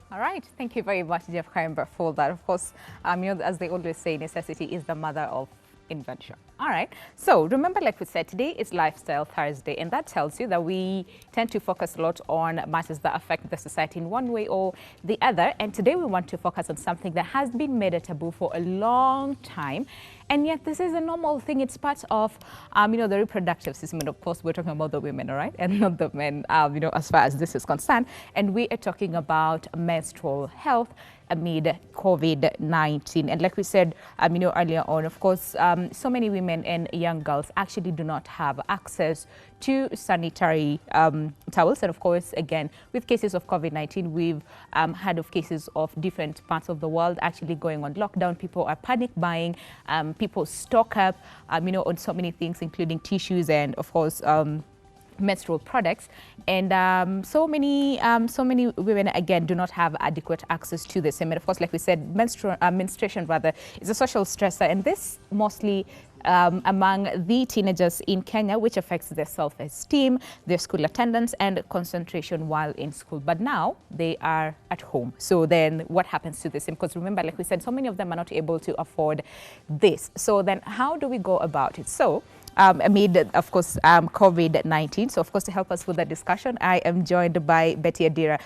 All right. Thank you very much, Jeff Kaimber, for that. Of course, as they always say, necessity is the mother of invention. All right. So remember, like we said, today is Lifestyle Thursday, and that tells you that we tend to focus a lot on matters that affect the society in one way or the other. And today we want to focus on something that has been made a taboo for a long time. And yet this is a normal thing. It's part of, the reproductive system. And of course, we're talking about the women, all right, and not the men, as far as this is concerned. And we are talking about menstrual health amid COVID-19. And like we said, earlier on, of course, so many women and young girls actually do not have access to sanitary towels. And of course, again, with cases of COVID-19, we've heard of cases of different parts of the world actually going on lockdown. People are panic buying. People stock up, on so many things, including tissues and, of course, menstrual products, and so many women again do not have adequate access to this. And of course, like we said, menstruation rather is a social stressor, and this mostly among the teenagers in Kenya, which affects their self-esteem, their school attendance, and concentration while in school. But now they are at home. So then what happens to this? Because remember, like we said, so many of them are not able to afford this. So then how do we go about it? So amid, of course, COVID-19. So, of course, to help us with the discussion, I am joined by Betty Adera,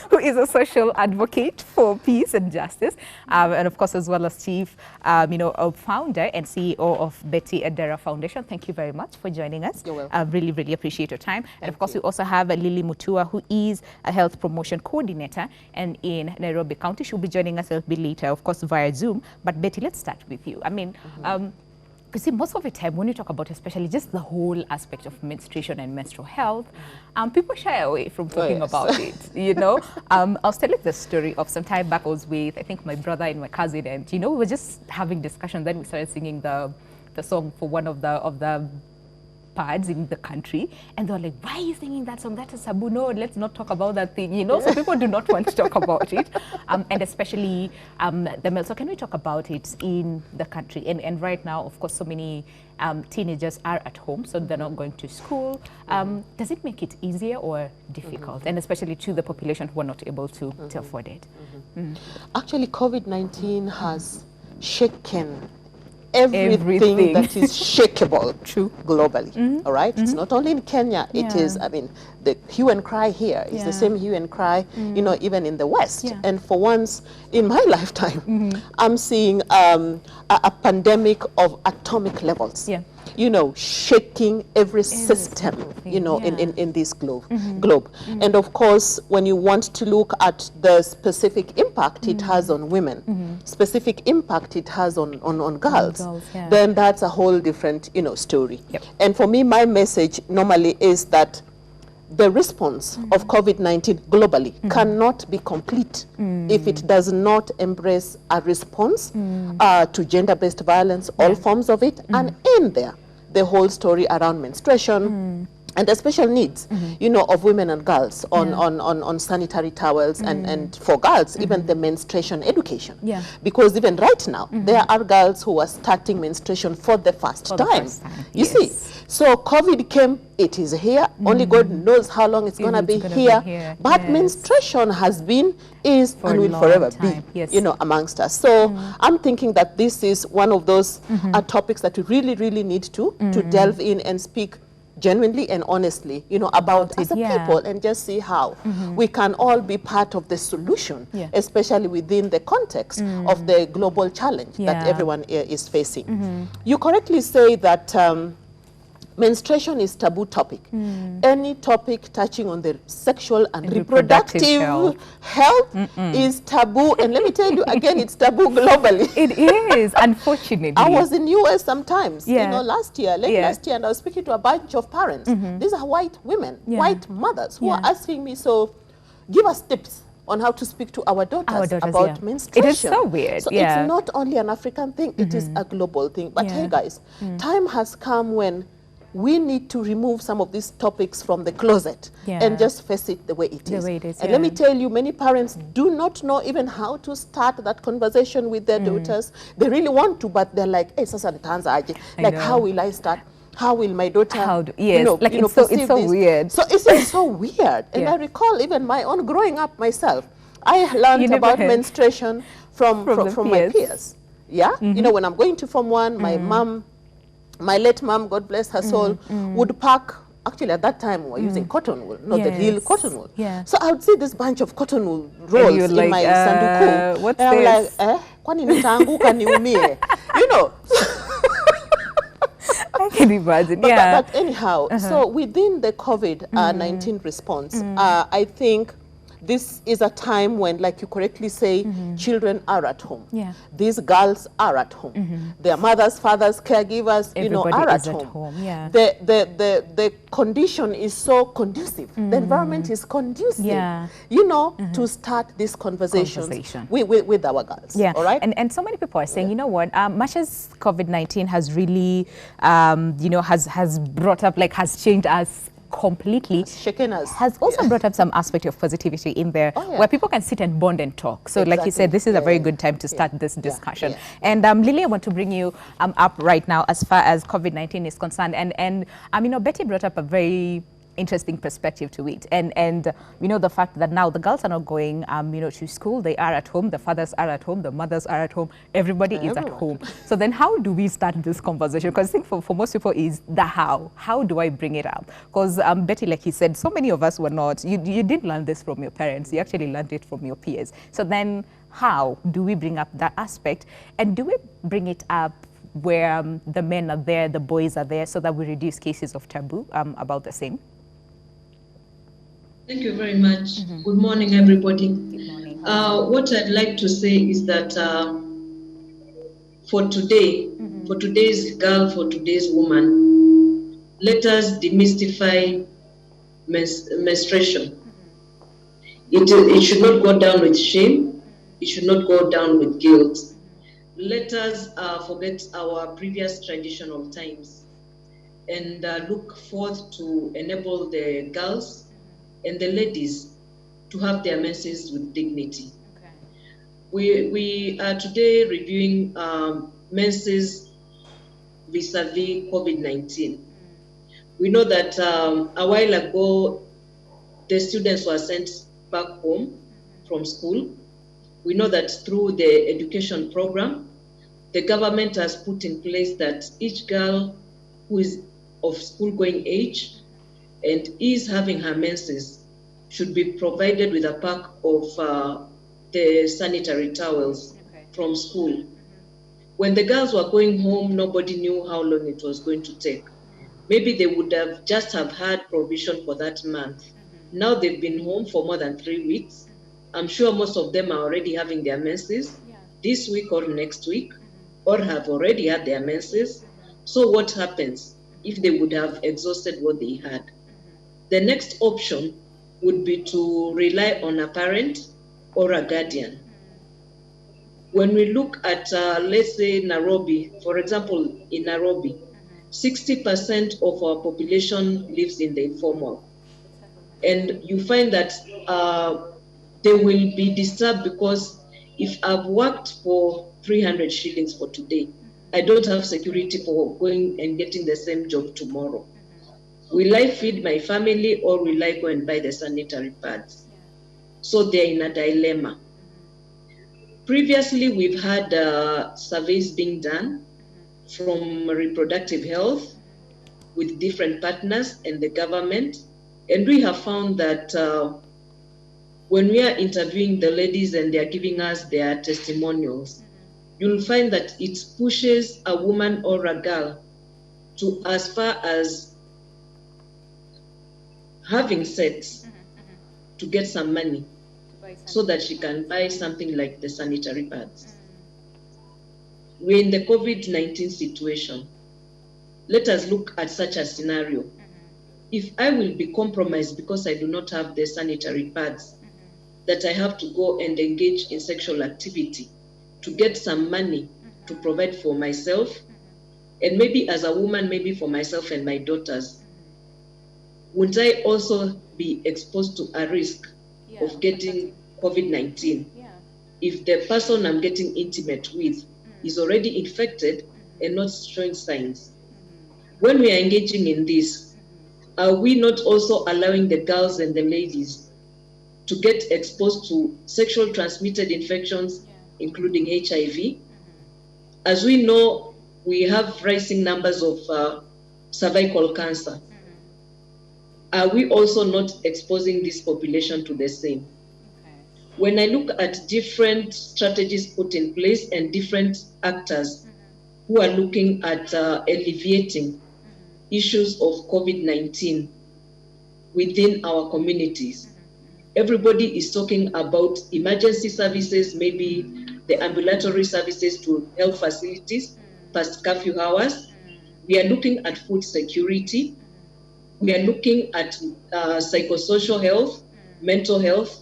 who is a social advocate for peace and justice, and of course, as well as chief, founder and CEO of Betty Adera Foundation. Thank you very much for joining us. You're welcome. Really, really appreciate your time. And of course, we also have Lily Mutua, who is a health promotion coordinator and in Nairobi County. She'll be joining us a bit later, of course, via Zoom. But Betty, let's start with you. I mean, you see, most of the time when you talk about especially just the whole aspect of menstruation and menstrual health, people shy away from talking about it, I was telling the story of some time back. I was with, I think, my brother and my cousin, and, we were just having discussion. Then we started singing the song for one of the pads in the country, and they were like, why are you singing that song? That is taboo. No, let's not talk about that thing, So people do not want to talk about it, and especially the male. So can we talk about it in the country? And right now, of course, so many teenagers are at home, so they're not going to school. Does it make it easier or difficult? And especially to the population who are not able to afford it? Actually, COVID-19 has shaken everything that is shakeable globally. All right, it's not only in Kenya. It is, I mean, the hue and cry here is the same hue and cry, even in the West. And for once in my lifetime, I'm seeing a pandemic of atomic levels. Shaking every system, in this globe. And of course, when you want to look at the specific impact it has on women, specific impact it has on girls, then that's a whole different, story. And for me, my message normally is that the response of COVID-19 globally cannot be complete if it does not embrace a response to gender-based violence, all forms of it, and in there, the whole story around menstruation and the special needs, of women and girls on sanitary towels and for girls, even the menstruation education. Because even right now, there are girls who are starting menstruation for the first time. You see, so COVID came, it is here. Only God knows how long it's going to be here. But menstruation has been, is, and will forever be, amongst us. So I'm thinking that this is one of those topics that we really, really need to delve in and speak genuinely and honestly, about as a people, and just see how we can all be part of the solution, especially within the context of the global challenge that everyone is facing. You correctly say that menstruation is taboo topic. Any topic touching on the sexual and reproductive health is taboo. And let me tell you again, it's taboo globally. It is, unfortunately. I was in US sometimes, last year, last year, and I was speaking to a bunch of parents. These are white women, white mothers who are asking me, so give us tips on how to speak to our daughters about menstruation. It is so weird. So it's not only an African thing, it is a global thing. But hey guys, time has come when we need to remove some of these topics from the closet and just face it the way it is. And let me tell you, many parents do not know even how to start that conversation with their daughters. They really want to, but they're like, hey, sasa nitaanza aje? Like, how will I start? How will my daughter, it's so weird. So it's so weird. And I recall even my own growing up myself. I learned about menstruation from my peers. Yeah, when I'm going to Form 1, my late mom, God bless her soul, would pack. Actually, at that time, we were using cotton wool, not the real cotton wool. Yeah. So I would see this bunch of cotton wool rolls in my sanduku. What's and this? I'm like, kwani nitaanguka niumie? I can imagine, But anyhow, so within the COVID-19 response, I think this is a time when, like you correctly say, children are at home. Yeah. These girls are at home. Their mothers, fathers, caregivers, Everybody are is at home. home. Yeah. The condition is so conducive. The environment is conducive, to start this conversation. With our girls. Yeah. All right. And so many people are saying, you know what, much as COVID-19 has really, has brought up, has changed us completely, shaken us, has also brought up some aspect of positivity in there, where people can sit and bond and talk. So like you said, this is a very good time to start this discussion. And Lily, I want to bring you up right now as far as COVID-19 is concerned. And Betty brought up a very interesting perspective to it, and the fact that now the girls are not going to school, they are at home, the fathers are at home, the mothers are at home, everybody is at home. So then how do we start this conversation? Because I think for most people is the how do I bring it up? Because Betty, like you said, so many of us were not, you didn't learn this from your parents, you actually learned it from your peers. So then how do we bring up that aspect, and do we bring it up where the men are there, the boys are there, so that we reduce cases of taboo about the same? Thank you very much. Good morning, everybody. Good morning. What I'd like to say is that for today, for today's girl, for today's woman, let us demystify menstruation. It should not go down with shame. It should not go down with guilt. Let us forget our previous traditional times and look forth to enable the girls and the ladies to have their menses with dignity. Okay. We are today reviewing menses vis-a-vis COVID-19. We know that a while ago, the students were sent back home from school. We know that through the education program, the government has put in place that each girl who is of school-going age and is having her menses should be provided with a pack of the sanitary towels from school. When the girls were going home, nobody knew how long it was going to take. Maybe they would have just had provision for that month. Now they've been home for more than 3 weeks. I'm sure most of them are already having their menses this week or next week, or have already had their menses. So what happens if they would have exhausted what they had? The next option would be to rely on a parent or a guardian. When we look at, let's say, Nairobi, for example, in Nairobi, 60% of our population lives in the informal. And you find that they will be disturbed because if I've worked for 300 shillings for today, I don't have security for going and getting the same job tomorrow. Will I feed my family or will I go and buy the sanitary pads? So they're in a dilemma. Previously, we've had surveys being done from reproductive health with different partners and the government. And we have found that when we are interviewing the ladies and they're giving us their testimonials, you'll find that it pushes a woman or a girl to as far as having sex to get some money so that she can buy something like the sanitary pads. We're in the COVID-19 situation. Let us look at such a scenario. If I will be compromised because I do not have the sanitary pads, that I have to go and engage in sexual activity to get some money to provide for myself, and maybe as a woman, maybe for myself and my daughters, would I also be exposed to a risk of getting COVID-19 if the person I'm getting intimate with is already infected and not showing signs? when we are engaging in this, are we not also allowing the girls and the ladies to get exposed to sexual transmitted infections, including HIV? As we know, we have rising numbers of cervical cancer. Are we also not exposing this population to the same? When I look at different strategies put in place and different actors who are looking at alleviating issues of COVID-19 within our communities, everybody is talking about emergency services, maybe the ambulatory services to health facilities past curfew hours. We are looking at food security. We are looking at psychosocial health, mental health,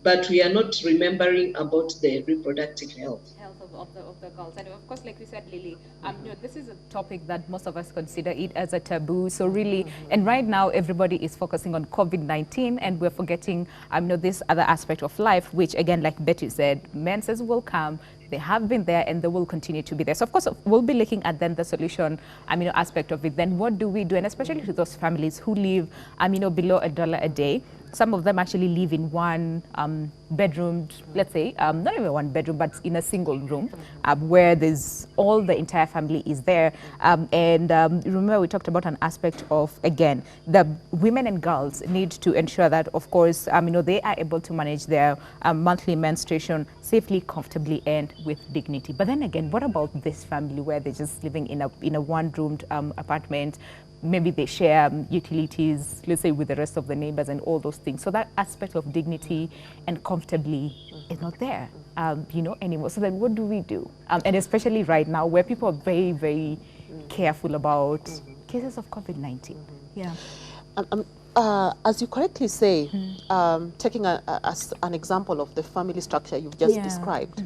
but we are not remembering about the reproductive health. Of the girls. And of course, like we said, Lily, you know, this is a topic that most of us consider it as a taboo. So really, and right now everybody is focusing on COVID-19 and we're forgetting, you know, this other aspect of life, which again, like Betty said, menses will come. They have been there and they will continue to be there. So of course, we'll be looking at then the solution, you know, aspect of it. Then what do we do? And especially to those families who live, you know, below $1 a day. Some of them actually live in one bedroom, let's say, not even one bedroom, but in a single room where there's all the entire family is there. Remember, we talked about an aspect of, again, the women and girls need to ensure that, of course, you know, they are able to manage their monthly menstruation safely, comfortably, and with dignity. But then again, what about this family where they're just living in a one-roomed apartment? Maybe they share utilities, let's say, with the rest of the neighbors and all those things. So that aspect of dignity and comfortably is not there, you know, anymore. So then what do we do? And especially right now where people are very, very careful about cases of COVID-19. Yeah. As you correctly say, taking as an example of the family structure you've just described,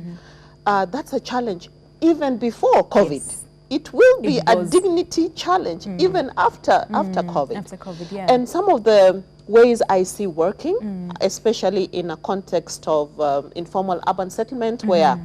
that's a challenge even before COVID. Yes. It will be a dignity challenge even after COVID. After COVID, yeah. And some of the ways I see working, especially in a context of informal urban settlement where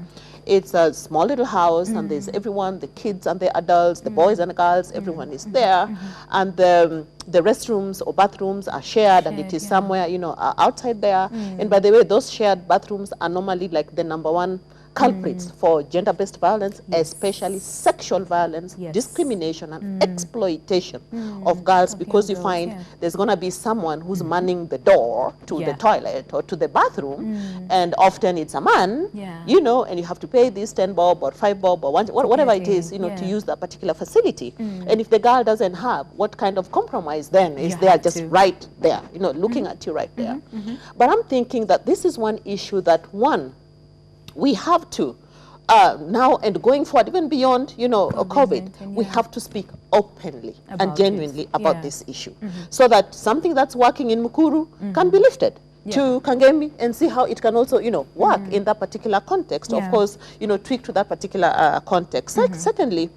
it's a small little house and there's everyone, the kids and the adults, the boys and the girls, everyone is there. And the restrooms or bathrooms are shared and it is somewhere, you know, outside there. And by the way, those shared bathrooms are normally like the #1 culprits for gender-based violence, especially sexual violence, discrimination and exploitation of girls, because you find there's going to be someone who's manning the door to the toilet or to the bathroom, and often it's a man, you know, and you have to pay this 10 bob or 5 bob or whatever it is, you know, to use that particular facility. And if the girl doesn't have, what kind of compromise then is there just right there, you know, looking at you right there? But I'm thinking that this is one issue that, one, we have to now and going forward, even beyond, you know, COVID, we have to speak openly and genuinely about this issue, so that something that's working in Mukuru can be lifted to Kangemi and see how it can also, you know, work in that particular context. Of course, you know, tweak to that particular context. Secondly,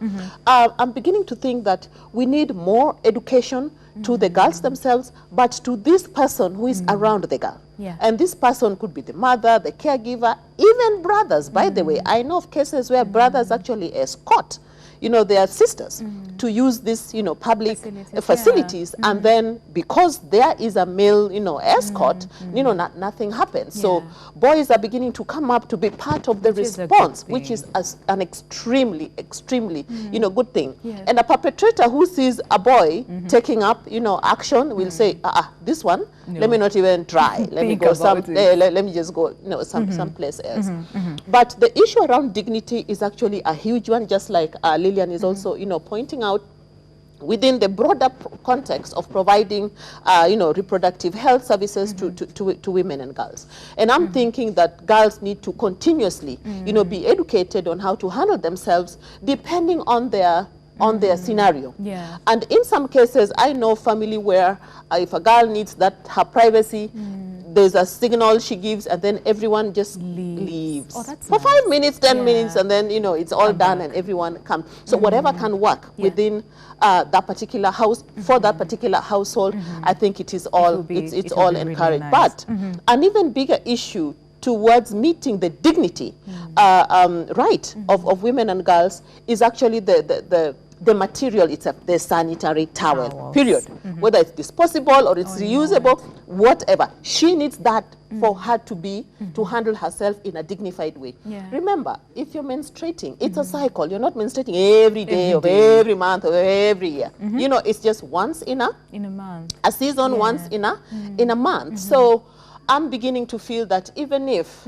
I'm beginning to think that we need more education to the girls themselves, but to this person who is around the girl. And this person could be the mother, the caregiver, even brothers. By the way, I know of cases where brothers actually escort, you know, their sisters to use this, you know, public facilities, and then because there is a male, you know, escort, you know, nothing happens. So boys are beginning to come up to be part of the response, which is an extremely, you know, good thing. And a perpetrator who sees a boy taking up, you know, action will say, this one, let me not even try. Let me go let me just go, you know, someplace else. But the issue around dignity is actually a huge one, just like Lillian is also, you know, pointing out, within the broader context of providing, you know, reproductive health services to women and girls. And I'm thinking that girls need to continuously, you know, be educated on how to handle themselves depending on their scenario. And in some cases, I know family where if a girl needs that her privacy, there's a signal she gives, and then everyone just leaves for 5 minutes, 10 minutes, and then, you know, it's all done and everyone comes. So whatever can work within that particular house for that particular household, I think it is all it's all encouraged. Really nice. But an even bigger issue towards meeting the dignity right of women and girls is actually the the material itself, the sanitary towel, Towels. period. Whether it's disposable or it's Or reusable, whatever. She needs that for her to be, to handle herself in a dignified way. Yeah. Remember, if you're menstruating, it's a cycle. You're not menstruating every day of day. every month or every year. You know, it's just once in a month. a season, once in a month. So I'm beginning to feel that even if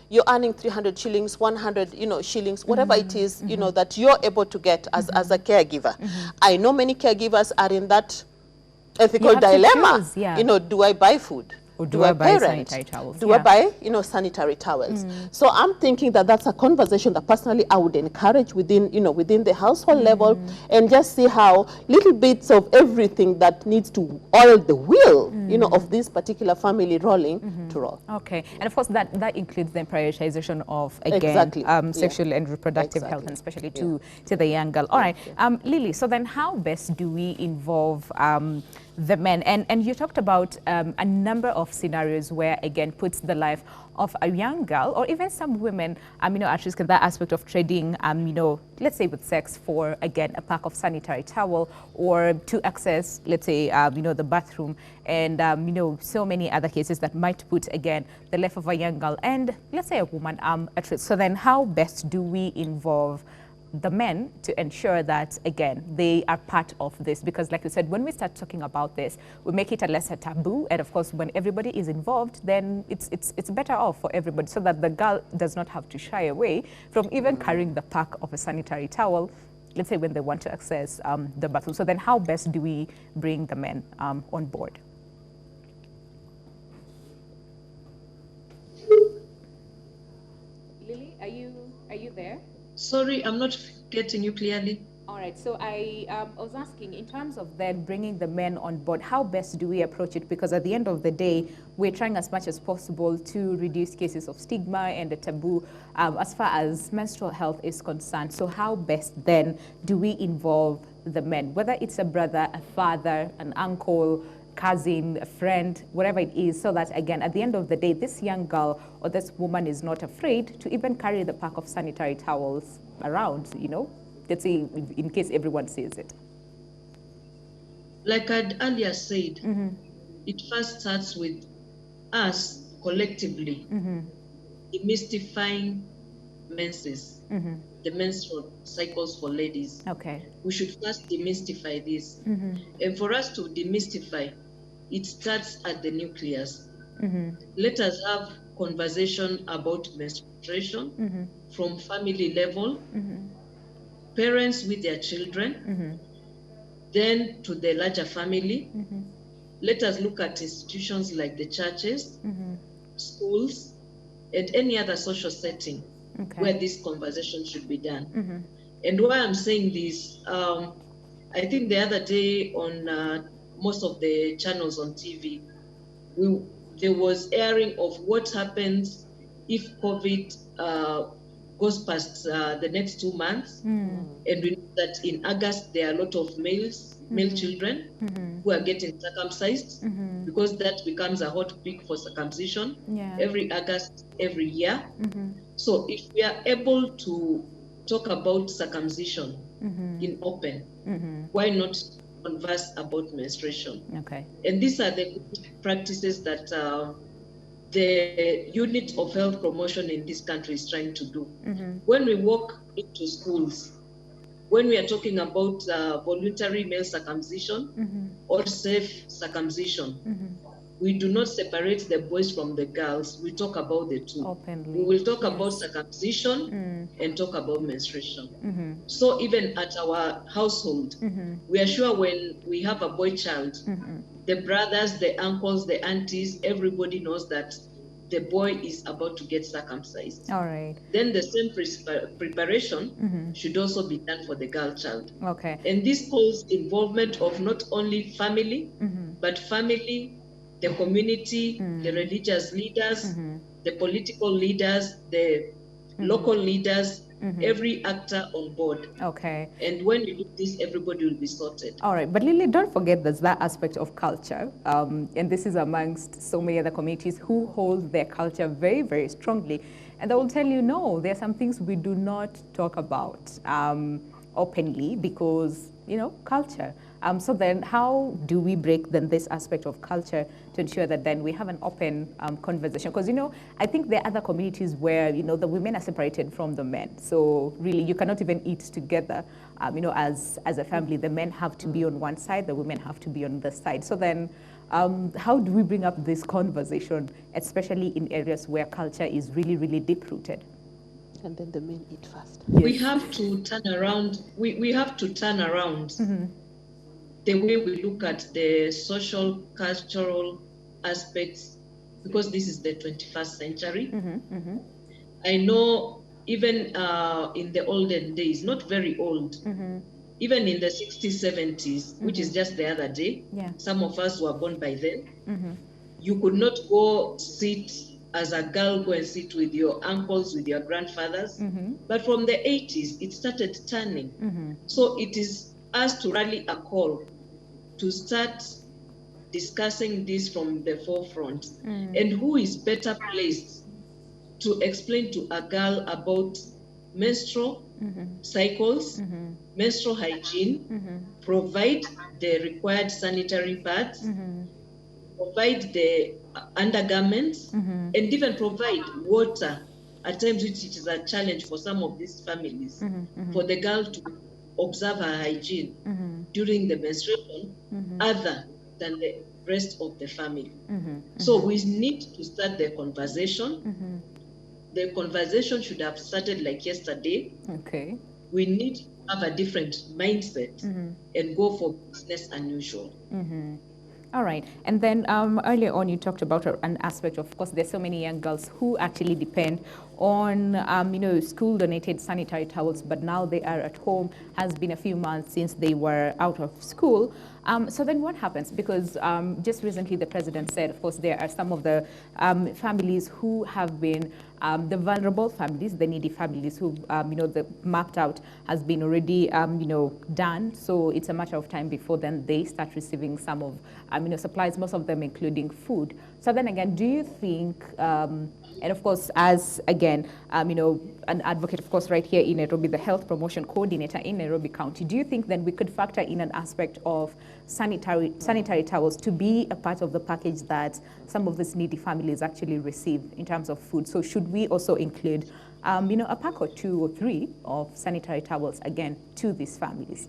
you're earning 300 shillings, 100, shillings, whatever it is, that you're able to get as a caregiver. I know many caregivers are in that ethical dilemma. Choose, yeah. Do I buy food? Or do I buy parent? sanitary towels? Do I buy, sanitary towels? So I'm thinking that that's a conversation that personally I would encourage within the household level, and just see how little bits of everything that needs to oil the wheel, of this particular family rolling to roll. Okay, and of course that includes the prioritization of, again, Exactly. sexual and reproductive health, and especially to the young girl. All right, Lily, so then how best do we involve the men? And you talked about a number of scenarios where, again, puts the life of a young girl or even some women, at risk in that aspect of trading, let's say with sex for, again, a pack of sanitary towel, or to access, let's say, the bathroom, and, so many other cases that might put, again, the life of a young girl and, let's say, a woman at risk. So then how best do we involve the men to ensure that, again, they are part of this? Because like you said, when we start talking about this, we make it a lesser taboo. And of course, when everybody is involved, then it's better off for everybody, so that the girl does not have to shy away from even carrying the pack of a sanitary towel, let's say when they want to access the bathroom. So then how best do we bring the men on board? Lily, are you there? Sorry, I'm not getting you clearly. All right, so I was asking, in terms of then bringing the men on board, how best do we approach it? Because at the end of the day, we're trying as much as possible to reduce cases of stigma and the taboo as far as menstrual health is concerned. So how best then do we involve the men, whether it's a brother, a father, an uncle, cousin, a friend, whatever it is, so that, again, at the end of the day, this young girl or this woman is not afraid to even carry the pack of sanitary towels around, let's say, in case everyone sees it. Like I'd earlier said, it first starts with us collectively demystifying menses, the menstrual cycles for ladies. Okay. We should first demystify this. And for us to demystify, it starts at the nucleus. Let us have conversation about menstruation from family level, parents with their children, then to the larger family. Let us look at institutions like the churches, schools, and any other social setting where this conversation should be done. And why I'm saying this, I think the other day on most of the channels on TV, there was airing of what happens if COVID goes past the next 2 months. And we know that in August, there are a lot of male children who are getting circumcised, because that becomes a hot peak for circumcision every August, every year. So if we are able to talk about circumcision in open, why not converse about menstruation? Okay. And these are the practices that the unit of health promotion in this country is trying to do. When we walk into schools, when we are talking about voluntary male circumcision or safe circumcision, we do not separate the boys from the girls. We talk about the two. Openly. We will talk about circumcision and talk about menstruation. So even at our household, we are sure when we have a boy child, the brothers, the uncles, the aunties, everybody knows that the boy is about to get circumcised. All right. Then the same preparation should also be done for the girl child. Okay. And this calls involvement of not only family, but family, the community, the religious leaders, the political leaders, the local leaders, every actor on board. Okay. And when you do this, everybody will be sorted. All right. But Lily, don't forget there's that aspect of culture. And this is amongst so many other communities who hold their culture very, very strongly. And they will tell you, no, there are some things we do not talk about. openly because, culture. So then how do we break then this aspect of culture to ensure that then we have an open conversation? Because, I think there are other communities where, the women are separated from the men. So really you cannot even eat together, as a family. The men have to be on one side, the women have to be on the side. So then how do we bring up this conversation, especially in areas where culture is really, really deep-rooted? And then the men eat first. Yes. We have to turn around. We have to turn around the way we look at the social, cultural aspects, because this is the 21st century. I know even in the olden days, not very old, even in the 60s, 70s, which is just the other day, some of us were born by then, you could not go sit as a girl, go and sit with your uncles, with your grandfathers. But from the 80s, it started turning. So it is us to rally a call to start discussing this from the forefront. And who is better placed to explain to a girl about menstrual cycles, menstrual hygiene, provide the required sanitary pads, provide the undergarments, and even provide water at times, which is a challenge for some of these families, for the girl to observe her hygiene during the menstruation, other than the rest of the family. So we need to start the conversation. The conversation should have started like yesterday. Okay. We need to have a different mindset and go for business unusual. All right. And then earlier on, you talked about an aspect of course, there's so many young girls who actually depend on, school donated sanitary towels, but now they are at home. Has been a few months since they were out of school. So then what happens? Because just recently the president said, of course, there are some of the families who have been the vulnerable families, the needy families who, the mapped out has been already, done. So it's a matter of time before then they start receiving some of, supplies, most of them including food. So then again, do you think, and of course, as again, an advocate, of course, right here in Nairobi, the health promotion coordinator in Nairobi County, do you think then we could factor in an aspect of sanitary towels to be a part of the package that some of these needy families actually receive in terms of food? So should we also include, a pack or 2 or 3 of sanitary towels again to these families?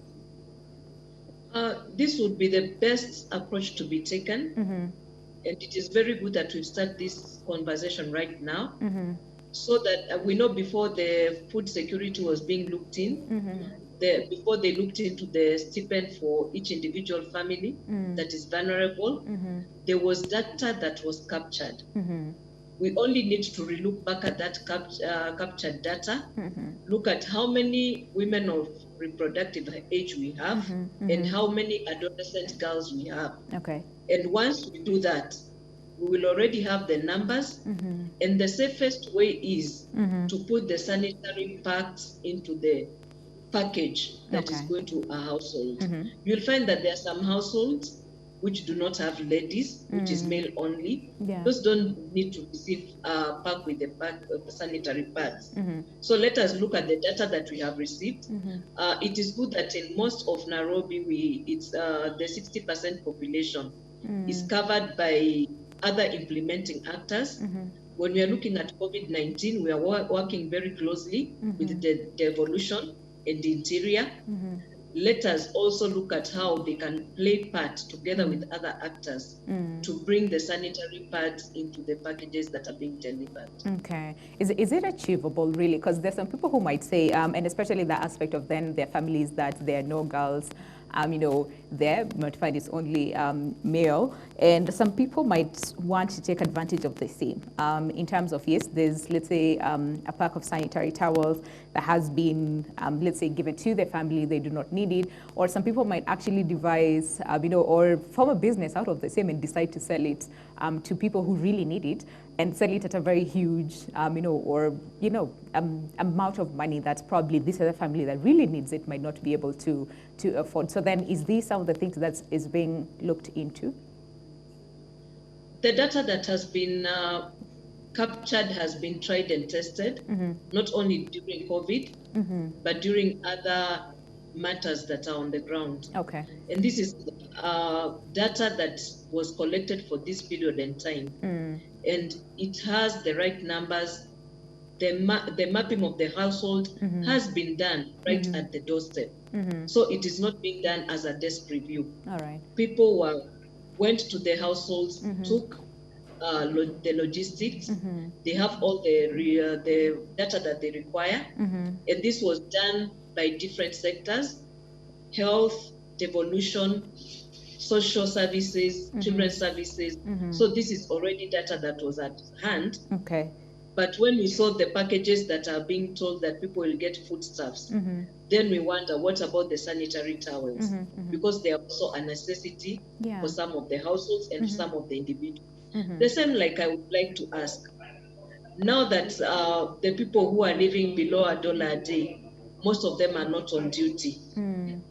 This would be the best approach to be taken. And it is very good that we start this conversation right now, so that we know before the food security was being looked in, before they looked into the stipend for each individual family that is vulnerable, there was data that was captured. We only need to relook back at that captured data, look at how many women of reproductive age we have, and how many adolescent girls we have. Okay. And once we do that, we will already have the numbers. And the safest way is to put the sanitary packs into the package that is going to a household. You'll find that there are some households which do not have ladies, which is male only. Those don't need to receive a pack with the sanitary pads. So let us look at the data that we have received. It is good that in most of Nairobi, it's the 60% population is covered by other implementing actors. When we are looking at COVID-19, we are working very closely with the devolution and the interior. Let us also look at how they can play part together with other actors to bring the sanitary pads into the packages that are being delivered. Okay. Is it achievable, really? Because there's some people who might say, and especially the aspect of then their families, that there are no girls, they're notified it's only male. And some people might want to take advantage of the same. In terms of, yes, there's, let's say, a pack of sanitary towels that has been, let's say, given to their family, they do not need it. Or some people might actually devise, or form a business out of the same and decide to sell it to people who really need it, and sell it at a very huge, amount of money that probably this other family that really needs it might not be able to afford. So then, is this some of the things that is being looked into? The data that has been captured has been tried and tested, not only during COVID, but during other matters that are on the ground. Okay. And this is data that was collected for this period in time. And it has the right numbers. The mapping of the household has been done right at the doorstep. So it is not being done as a desk review. All right. People went to the households, took the logistics. They have all the data that they require. And this was done by different sectors: health, devolution, social services, children's services. So this is already data that was at hand. Okay. But when we saw the packages that are being told that people will get foodstuffs, then we wonder, what about the sanitary towels? Because they are also a necessity for some of the households and some of the individuals. The same, like, I would like to ask, now that the people who are living below $1 a day, most of them are not on duty.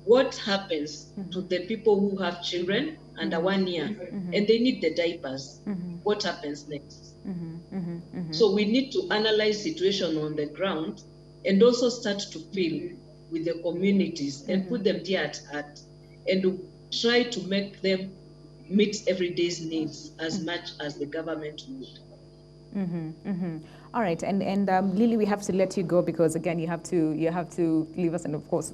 What happens to the people who have children under 1 year and they need the diapers? What happens next? So we need to analyze situation on the ground and also start to feel with the communities and put them there at heart and try to make them meet everyday's needs as much as the government would. All right, and Lily, we have to let you go because again you have to leave us and of course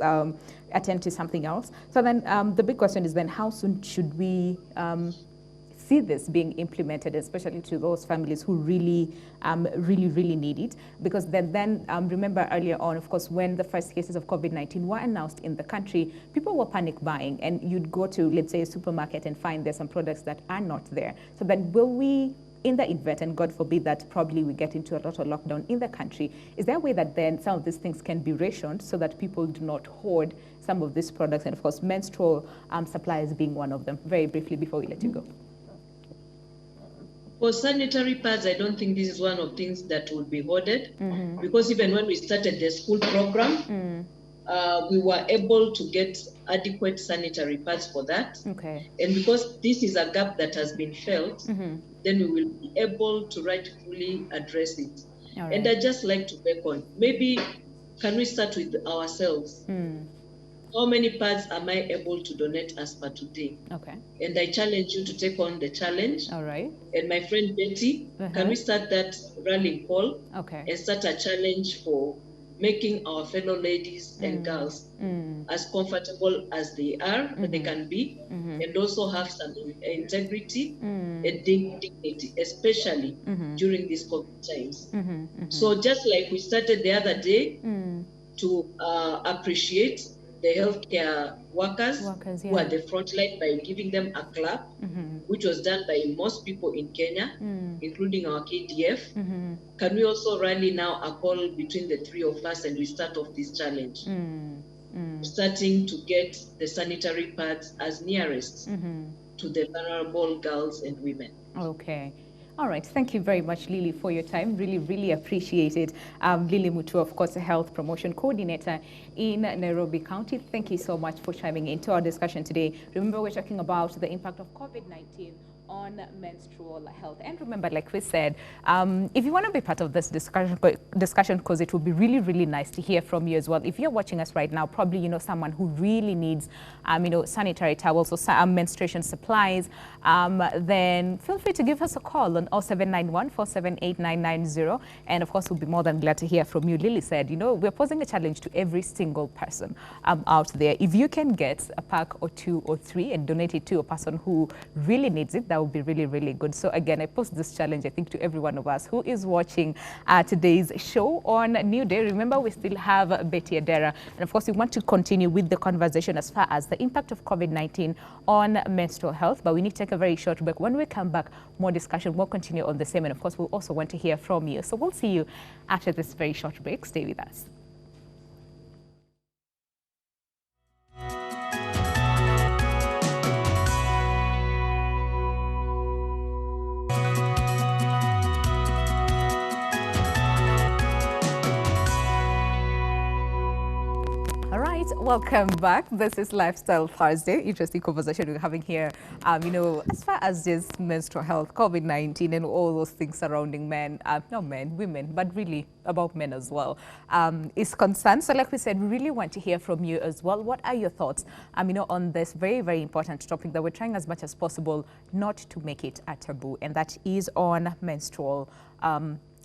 attend to something else. So then the big question is then how soon should we see this being implemented, especially to those families who really need it? Because then remember earlier on, of course, when the first cases of COVID-19 were announced in the country, people were panic buying, and you'd go to, let's say, a supermarket and find there's some products that are not there. So then will we, in the event, and God forbid that probably we get into a total lockdown in the country, is there a way that then some of these things can be rationed so that people do not hoard some of these products, and of course menstrual supplies being one of them? Very briefly before we let you go. For sanitary pads, I don't think this is one of the things that will be hoarded, because even when we started the school program, we were able to get adequate sanitary pads for that. Okay. And because this is a gap that has been felt, then we will be able to rightfully address it. Right. And I'd just like to beckon, maybe can we start with ourselves? How many pads am I able to donate as per today? Okay. And I challenge you to take on the challenge. All right. And my friend Betty, can we start that rallying call? Okay. And start a challenge for making our fellow ladies and girls as comfortable as they are, they can be, and also have some integrity and dignity, especially during these COVID times. So just like we started the other day to appreciate the healthcare workers who are the front line by giving them a clap, which was done by most people in Kenya, including our KDF. Can we also rally now a call between the three of us and we start off this challenge? Starting to get the sanitary pads as nearest to the vulnerable girls and women. Okay. All right. Thank you very much, Lily, for your time. Really appreciate it. Lily Mutua, of course, a health promotion coordinator in Nairobi County. Thank you so much for chiming into our discussion today. Remember, we're talking about the impact of COVID-19 on menstrual health. And remember, like we said, if you want to be part of this discussion, because it will be really nice to hear from you as well. If you're watching us right now, probably you know someone who really needs, sanitary towels or menstruation supplies, then feel free to give us a call on 0791 478 990. And of course, we'll be more than glad to hear from you. Lily said, we're posing a challenge to every single person out there. If you can get a pack or 2 or 3 and donate it to a person who really needs it, that would be really good. So again, I post this challenge, I think, to every one of us who is watching today's show on New Day. Remember, we still have Betty Adera. And of course, we want to continue with the conversation as far as the impact of COVID-19 on menstrual health. But we need to take a very short break. When we come back, more discussion will continue on the same. And of course, we'll also want to hear from you. So we'll see you after this very short break. Stay with us. Welcome back. This is Lifestyle Thursday. Interesting conversation we're having here. As far as just menstrual health, COVID-19, and all those things surrounding men, not men, women, but really about men as well, is concerned. So, like we said, we really want to hear from you as well. What are your thoughts, on this very, very important topic that we're trying as much as possible not to make it a taboo, and that is on menstrual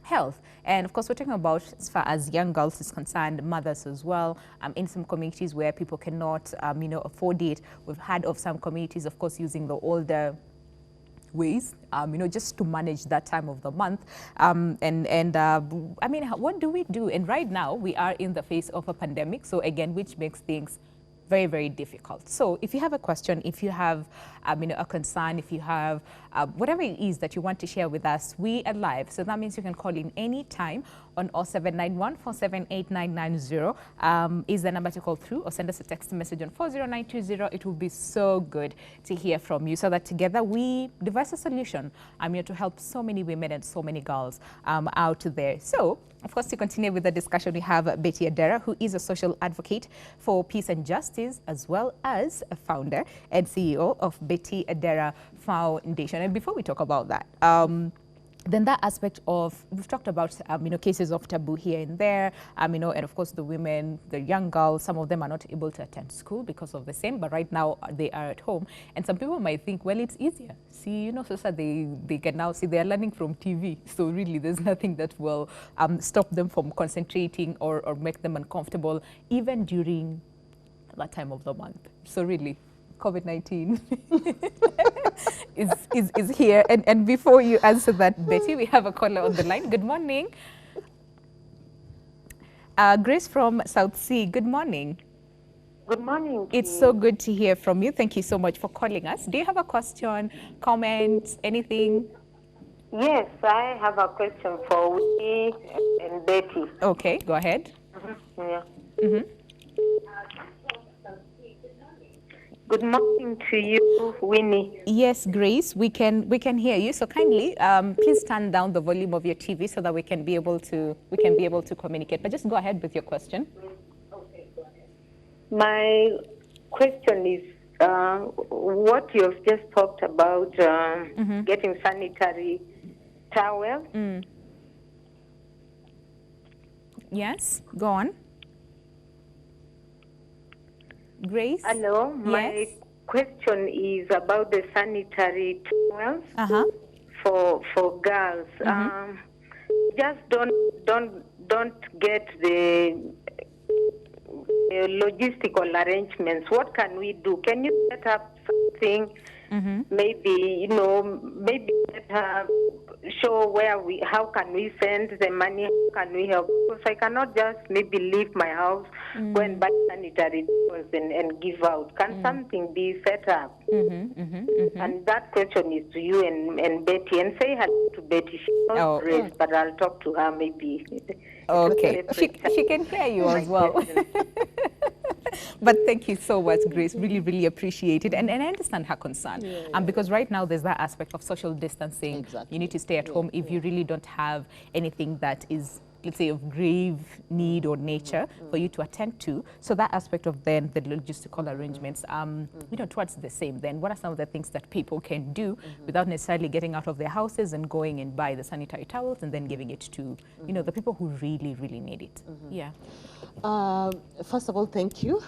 health. And of course, we're talking about, as far as young girls is concerned, mothers as well, in some communities where people cannot, afford it. We've heard of some communities, of course, using the older ways, just to manage that time of the month. What do we do? And right now, we are in the face of a pandemic, so again, which makes things very, very difficult. So if you have a question, if you have a concern, if you have whatever it is that you want to share with us, we are live. So that means you can call in any time on 0791 478 is the number to call through, or send us a text message on 40920. It will be so good to hear from you, so that together we devise a solution to help so many women and so many girls out there. So, of course, to continue with the discussion, we have Betty Adera, who is a social advocate for peace and justice, as well as a founder and CEO of Betty Adera Foundation. And before we talk about that, then that aspect of, we've talked about, cases of taboo here and there, and of course the women, the young girls, some of them are not able to attend school because of the same, but right now they are at home. And some people might think, well, it's easier. See, so they can now see they're learning from TV. So really, there's nothing that will stop them from concentrating or make them uncomfortable, even during that time of the month. So really, COVID-19 is here. And before you answer that, Betty, we have a caller on the line. Good morning. Grace from South Sea, good morning. Good morning. It's so good to hear from you. Thank you so much for calling us. Do you have a question, comment, anything? Yes, I have a question for Winnie and Betty. Okay, go ahead. Yeah. Mm-hmm. Good morning to you, Winnie. Yes, Grace, we can hear you. So kindly, please turn down the volume of your TV so that we can be able to communicate. But just go ahead with your question. My question is, what you've just talked about, getting sanitary towels. Yes, go on. Grace? Hello, yes. My question is about the sanitary towels for girls. Just don't get the logistical arrangements. What can we do? Can you set up something? Maybe let her show how can we send the money, how can we help? Because I cannot just maybe leave my house, go and buy sanitary towels and give out. Can something be set up? And that question is to you and Betty. And say hello to Betty. She's not raised, but I'll talk to her maybe. Okay, she can hear you as well. But thank you so much, Grace. Really, really appreciate it. And I understand her concern. Because right now there's that aspect of social distancing. Exactly. You need to stay at home if you really don't have anything that is, let's say, of grave need or nature for you to attend to. So that aspect of then the logistical arrangements, towards the same. Then what are some of the things that people can do without necessarily getting out of their houses and going and buy the sanitary towels and then giving it to, the people who really, really need it? Yeah. First of all, thank you,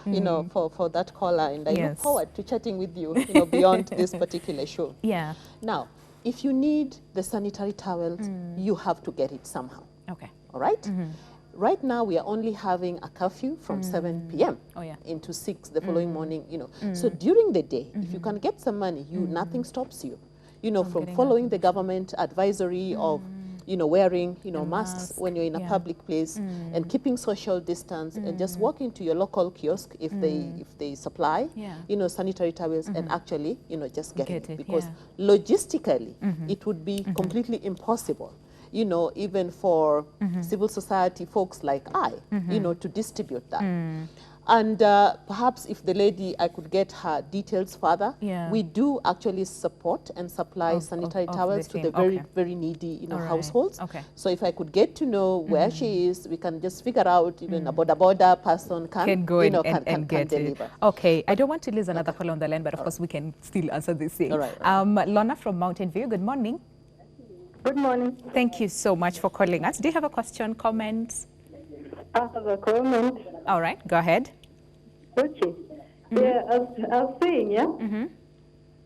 for that caller, and I look forward to chatting with you, beyond this particular show. Yeah. Now, if you need the sanitary towels, you have to get it somehow. Okay. All right? Right now, we are only having a curfew from 7 p.m. Into 6 the following morning, So during the day, if you can get some money, nothing stops you, from following the government advisory of, wearing, masks when you're in a public place and keeping social distance and just walking to your local kiosk if they supply, sanitary towels and actually, just get it. Because logistically, it would be completely impossible, even for civil society folks like I, to distribute that. And perhaps if the lady, I could get her details further. Yeah. We do actually support and supply sanitary towels to the very, very needy, households. Okay. So if I could get to know where she is, we can just figure out even a border person can go and get deliver. it. Okay. I don't want to lose another call on the line, but of course we can still answer this thing. All right. Lorna from Mountain View, good morning. Good morning. Thank you so much for calling us. Do you have a question, comment? I have a comment. All right, go ahead. Okay. Yeah, as I was saying, yeah?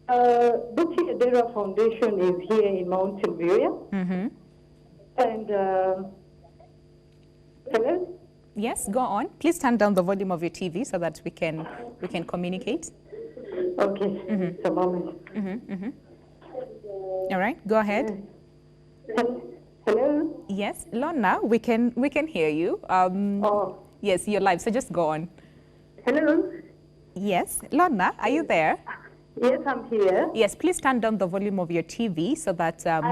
Bukti Adera Foundation is here in Mountain View, yeah? And, hello? Yes, go on. Please turn down the volume of your TV so that we can communicate. Okay, just a moment. All right, go ahead. Hello? Yes, Lorna, we can hear you. Yes, you're live, so just go on. Hello? Yes, Lorna, are you there? Yes, I'm here. Yes, please turn down the volume of your TV so that I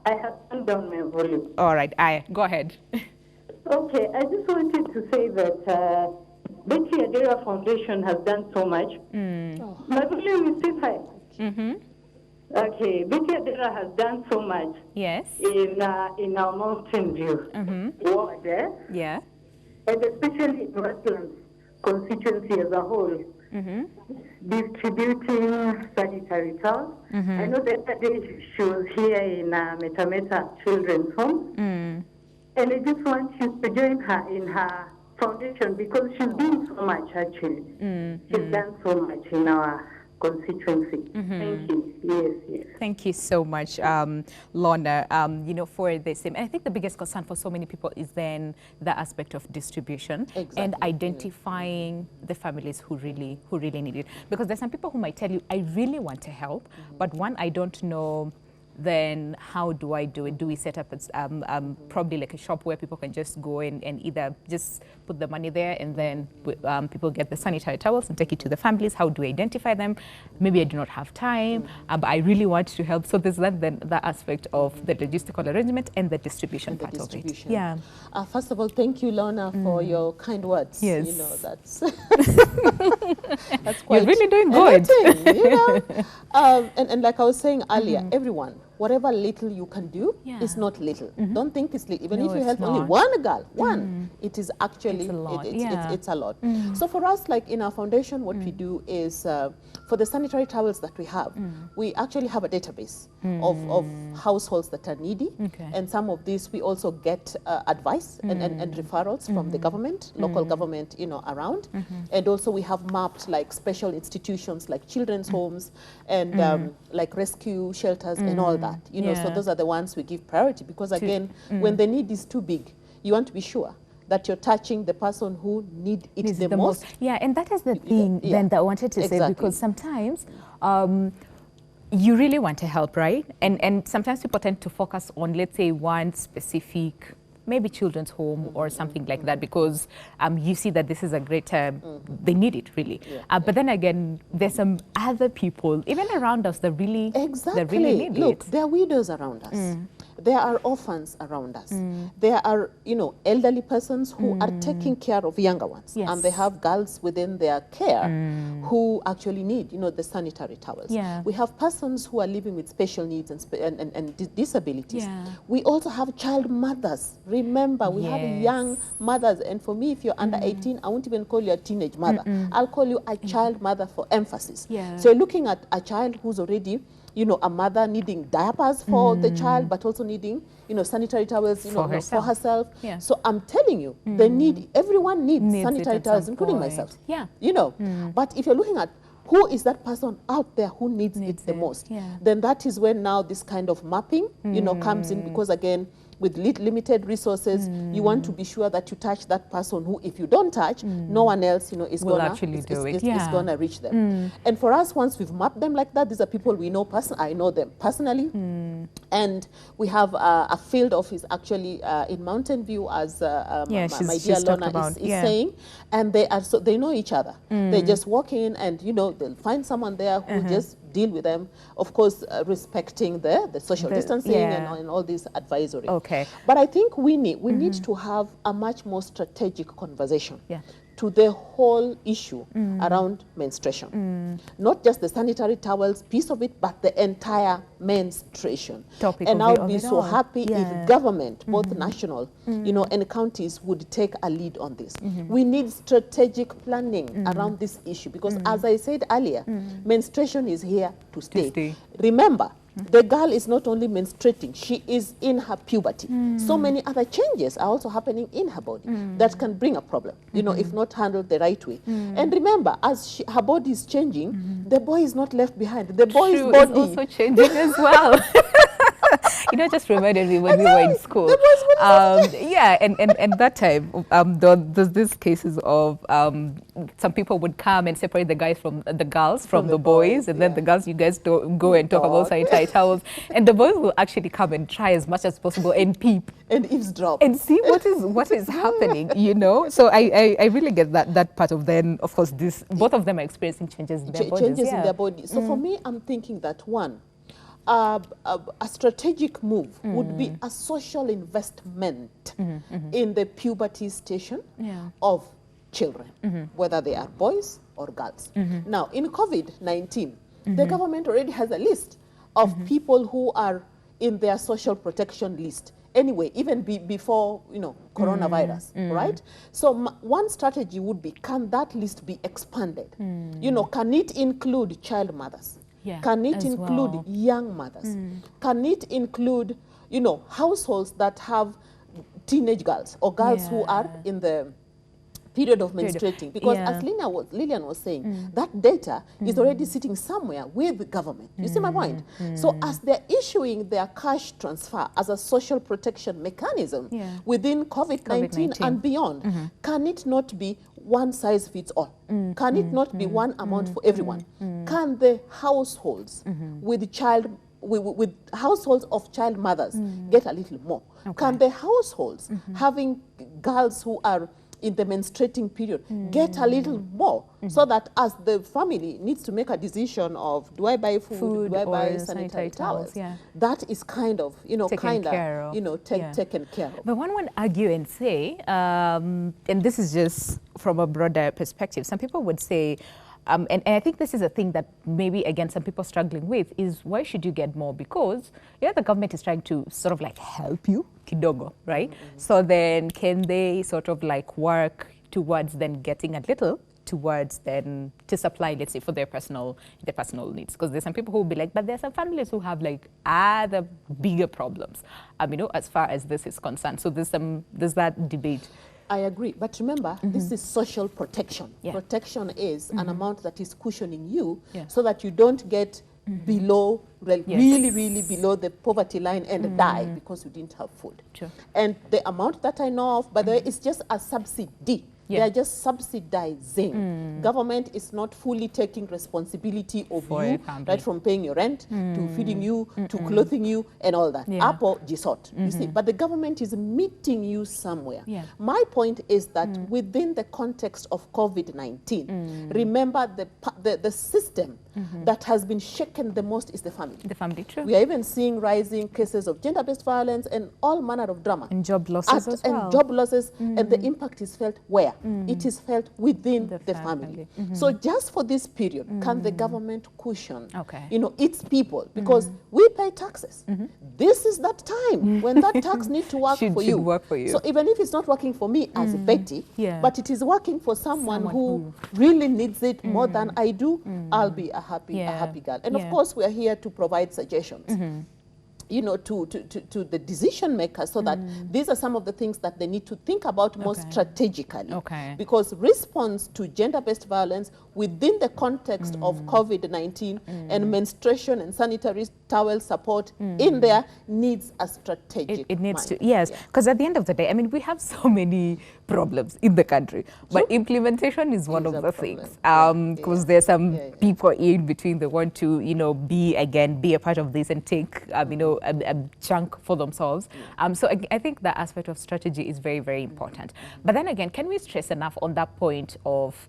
have turned down my volume. All right, go ahead. Okay, I just wanted to say that Betty Adera Foundation has done so much. My volume is still high. Okay, Betty Adera has done so much. Yes. In our Mountain View ward, Yeah. and especially in Westlands constituency as a whole, distributing sanitary towels. I know that day she was here in Metameta Children's Home, and I just want you to join her in her foundation because she's doing so much actually. She's done so much in our constituency. Thank you. Yes. Thank you so much, Lorna, for this. And I think the biggest concern for so many people is then the aspect of distribution and identifying the families who really need it. Because there's some people who might tell you, I really want to help, but one, I don't know, then how do I do it? Do we set up probably like a shop where people can just go in and either just put the money there and then people get the sanitary towels and take it to the families? How do we identify them? Maybe I do not have time, but I really want to help. So there's then the aspect of the logistical arrangement and the distribution part of it. Yeah. First of all, thank you, Lorna, for your kind words. Yes. That's quite. You're really doing good. And like I was saying earlier, everyone, whatever little you can do is not little. Don't think it's little. Even if you help only one girl, it is actually it's a lot. So for us, like in our foundation, what we do is for the sanitary towels that we have, we actually have a database of households that are needy, and some of these we also get advice and referrals from the government, local government, around, and also we have mapped like special institutions like children's homes and like rescue shelters and all that. So those are the ones we give priority because again, when the need is too big, you want to be sure that you're touching the person who needs the most. Yeah, and that is the thing then that I wanted to say, because sometimes you really want to help, right? And sometimes people tend to focus on, let's say, one specific, maybe children's home or something like that, because you see that this is a great, they need it really. But then again, there's some other people, even around us, that really, that really need it. Look, there are widows around us. There are orphans around us. There are, elderly persons who are taking care of younger ones. And they have girls within their care who actually need, the sanitary towels. We have persons who are living with special needs and disabilities. We also have child mothers. Remember, we have young mothers. And for me, if you're under 18, I won't even call you a teenage mother. I'll call you a child mother for emphasis. So you're looking at a child who's already a mother needing diapers for the child, but also needing, sanitary towels, for herself. So I'm telling you, everyone needs sanitary towels, including myself. But if you're looking at who is that person out there who needs it the most, then that is when now this kind of mapping, comes in, because again, with limited resources, you want to be sure that you touch that person who, if you don't touch, no one else, is gonna reach them. And for us, once we've mapped them like that, these are people we know I know them personally, and we have a field office actually in Mountain View, as my dear Lorna is saying, and they know each other. They just walk in, and they'll find someone there who just deal with them, of course, respecting the social distancing and all this advisory. Okay. But I think we need to have a much more strategic conversation to the whole issue around menstruation. Not just the sanitary towels piece of it, but the entire menstruation. And I would be so happy if government, both national, and counties would take a lead on this. We need strategic planning around this issue because, as I said earlier, menstruation is here to stay. Remember, the girl is not only menstruating, she is in her puberty. So many other changes are also happening in her body that can bring a problem, if not handled the right way. And remember, as her body is changing, the boy is not left behind. The boy's body is also changing as well. Just reminded me when we were in school. And that time, there's these cases of some people would come and separate the guys from the girls from the boys, and then the girls, you guys don't go and talk about sanitary towels, and the boys will actually come and try as much as possible and peep and eavesdrop and see what is happening. So I really get that part of. Then of course both of them are experiencing changes in their bodies. In their body. So for me, I'm thinking that one, a strategic move would be a social investment in the puberty station of children, whether they are boys or girls. Now, in COVID-19, the government already has a list of people who are in their social protection list. Anyway, even before, coronavirus, right? So one strategy would be, can that list be expanded? Can it include child mothers? Can it include young mothers? Can it include, households that have teenage girls or girls who are in the period of menstruating? Because as Lillian was saying, that data is already sitting somewhere with the government. You see my point? So as they're issuing their cash transfer as a social protection mechanism within COVID-19 and beyond, can it not be one size fits all? Can it not be one amount for everyone? Can the households with households of child mothers get a little more? Can the households having girls who are in the menstruating period get a little more, so that as the family needs to make a decision of, do I buy food, do I buy sanitary towels? That is kind of, taken care of. But one would argue and say, and this is just from a broader perspective, some people would say, and I think this is a thing that maybe, again, some people are struggling with, is why should you get more? Because the government is trying to sort of like help you, kidogo, right? So then can they sort of like work towards then getting a little towards then to supply, let's say, for their personal needs? Because there's some people who will be like, but there's some families who have like other bigger problems, as far as this is concerned. So there's that debate. I agree. But remember, this is social protection. Protection is an amount that is cushioning you so that you don't get below, really, really below the poverty line and die because you didn't have food. And the amount that I know of, by the way, is just a subsidy. They are just subsidizing. Government is not fully taking responsibility of you, right from paying your rent to feeding you to clothing you and all that. Apo gisot, you see. But the government is meeting you somewhere. My point is that within the context of COVID-19, remember the system that has been shaken the most is the family. The family, true. We are even seeing rising cases of gender-based violence and all manner of drama. And job losses as well. And job losses, and the impact is felt where? It is felt within the family. So just for this period, can the government cushion, its people? Because we pay taxes. This is that time when that tax needs to work for you. Work for you. So even if it's not working for me as Betty, but it is working for someone who really needs it more than I do, I'll be a happy girl. And of course, we are here to provide suggestions. To the decision makers, so that these are some of the things that they need to think about more strategically. Because response to gender-based violence within the context of COVID-19 and menstruation and sanitary towel support in there needs a strategic It needs mind. to, yes. Because at the end of the day, I mean, we have so many problems in the country, but implementation is one of the things. Because there's some people in between that want to, be a part of this and take, a chunk for themselves. So I think that aspect of strategy is very, very important. But then again, can we stress enough on that point of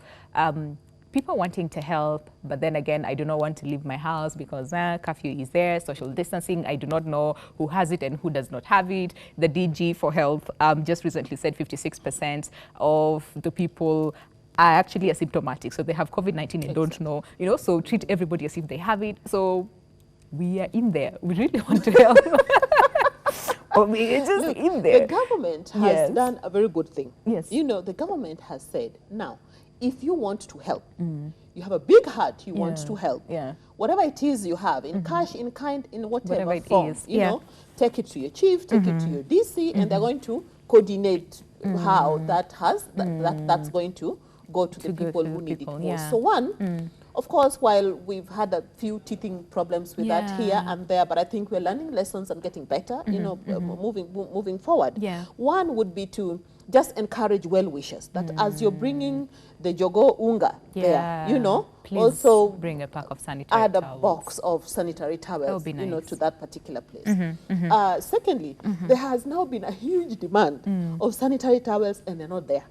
people wanting to help, but then again, I do not want to leave my house because curfew is there, social distancing, I do not know who has it and who does not have it. The DG for Health just recently said 56% of the people are actually asymptomatic. So they have COVID-19 and don't know, you know, so treat everybody as if they have it. So we are in there. We really want to help. Or we're just in there. The government has done a very good thing. Yes. You know, the government has said, now, if you want to help, you have a big heart, you want to help. Yeah. Whatever it is you have, in cash, in kind, in whatever it form, is. you know, take it to your chief, take it to your DC, and they're going to coordinate how that that's going to go to the people who need it most. So one, of course, while we've had a few teething problems with that here and there, but I think we're learning lessons and getting better, you know, moving forward. Yeah. One would be to just encourage well-wishers that as you're bringing the jogo unga there, you know, please also bring a pack of sanitary add a towels. box of sanitary towels, be you know, nice. to that particular place. Secondly, there has now been a huge demand of sanitary towels and they're not there.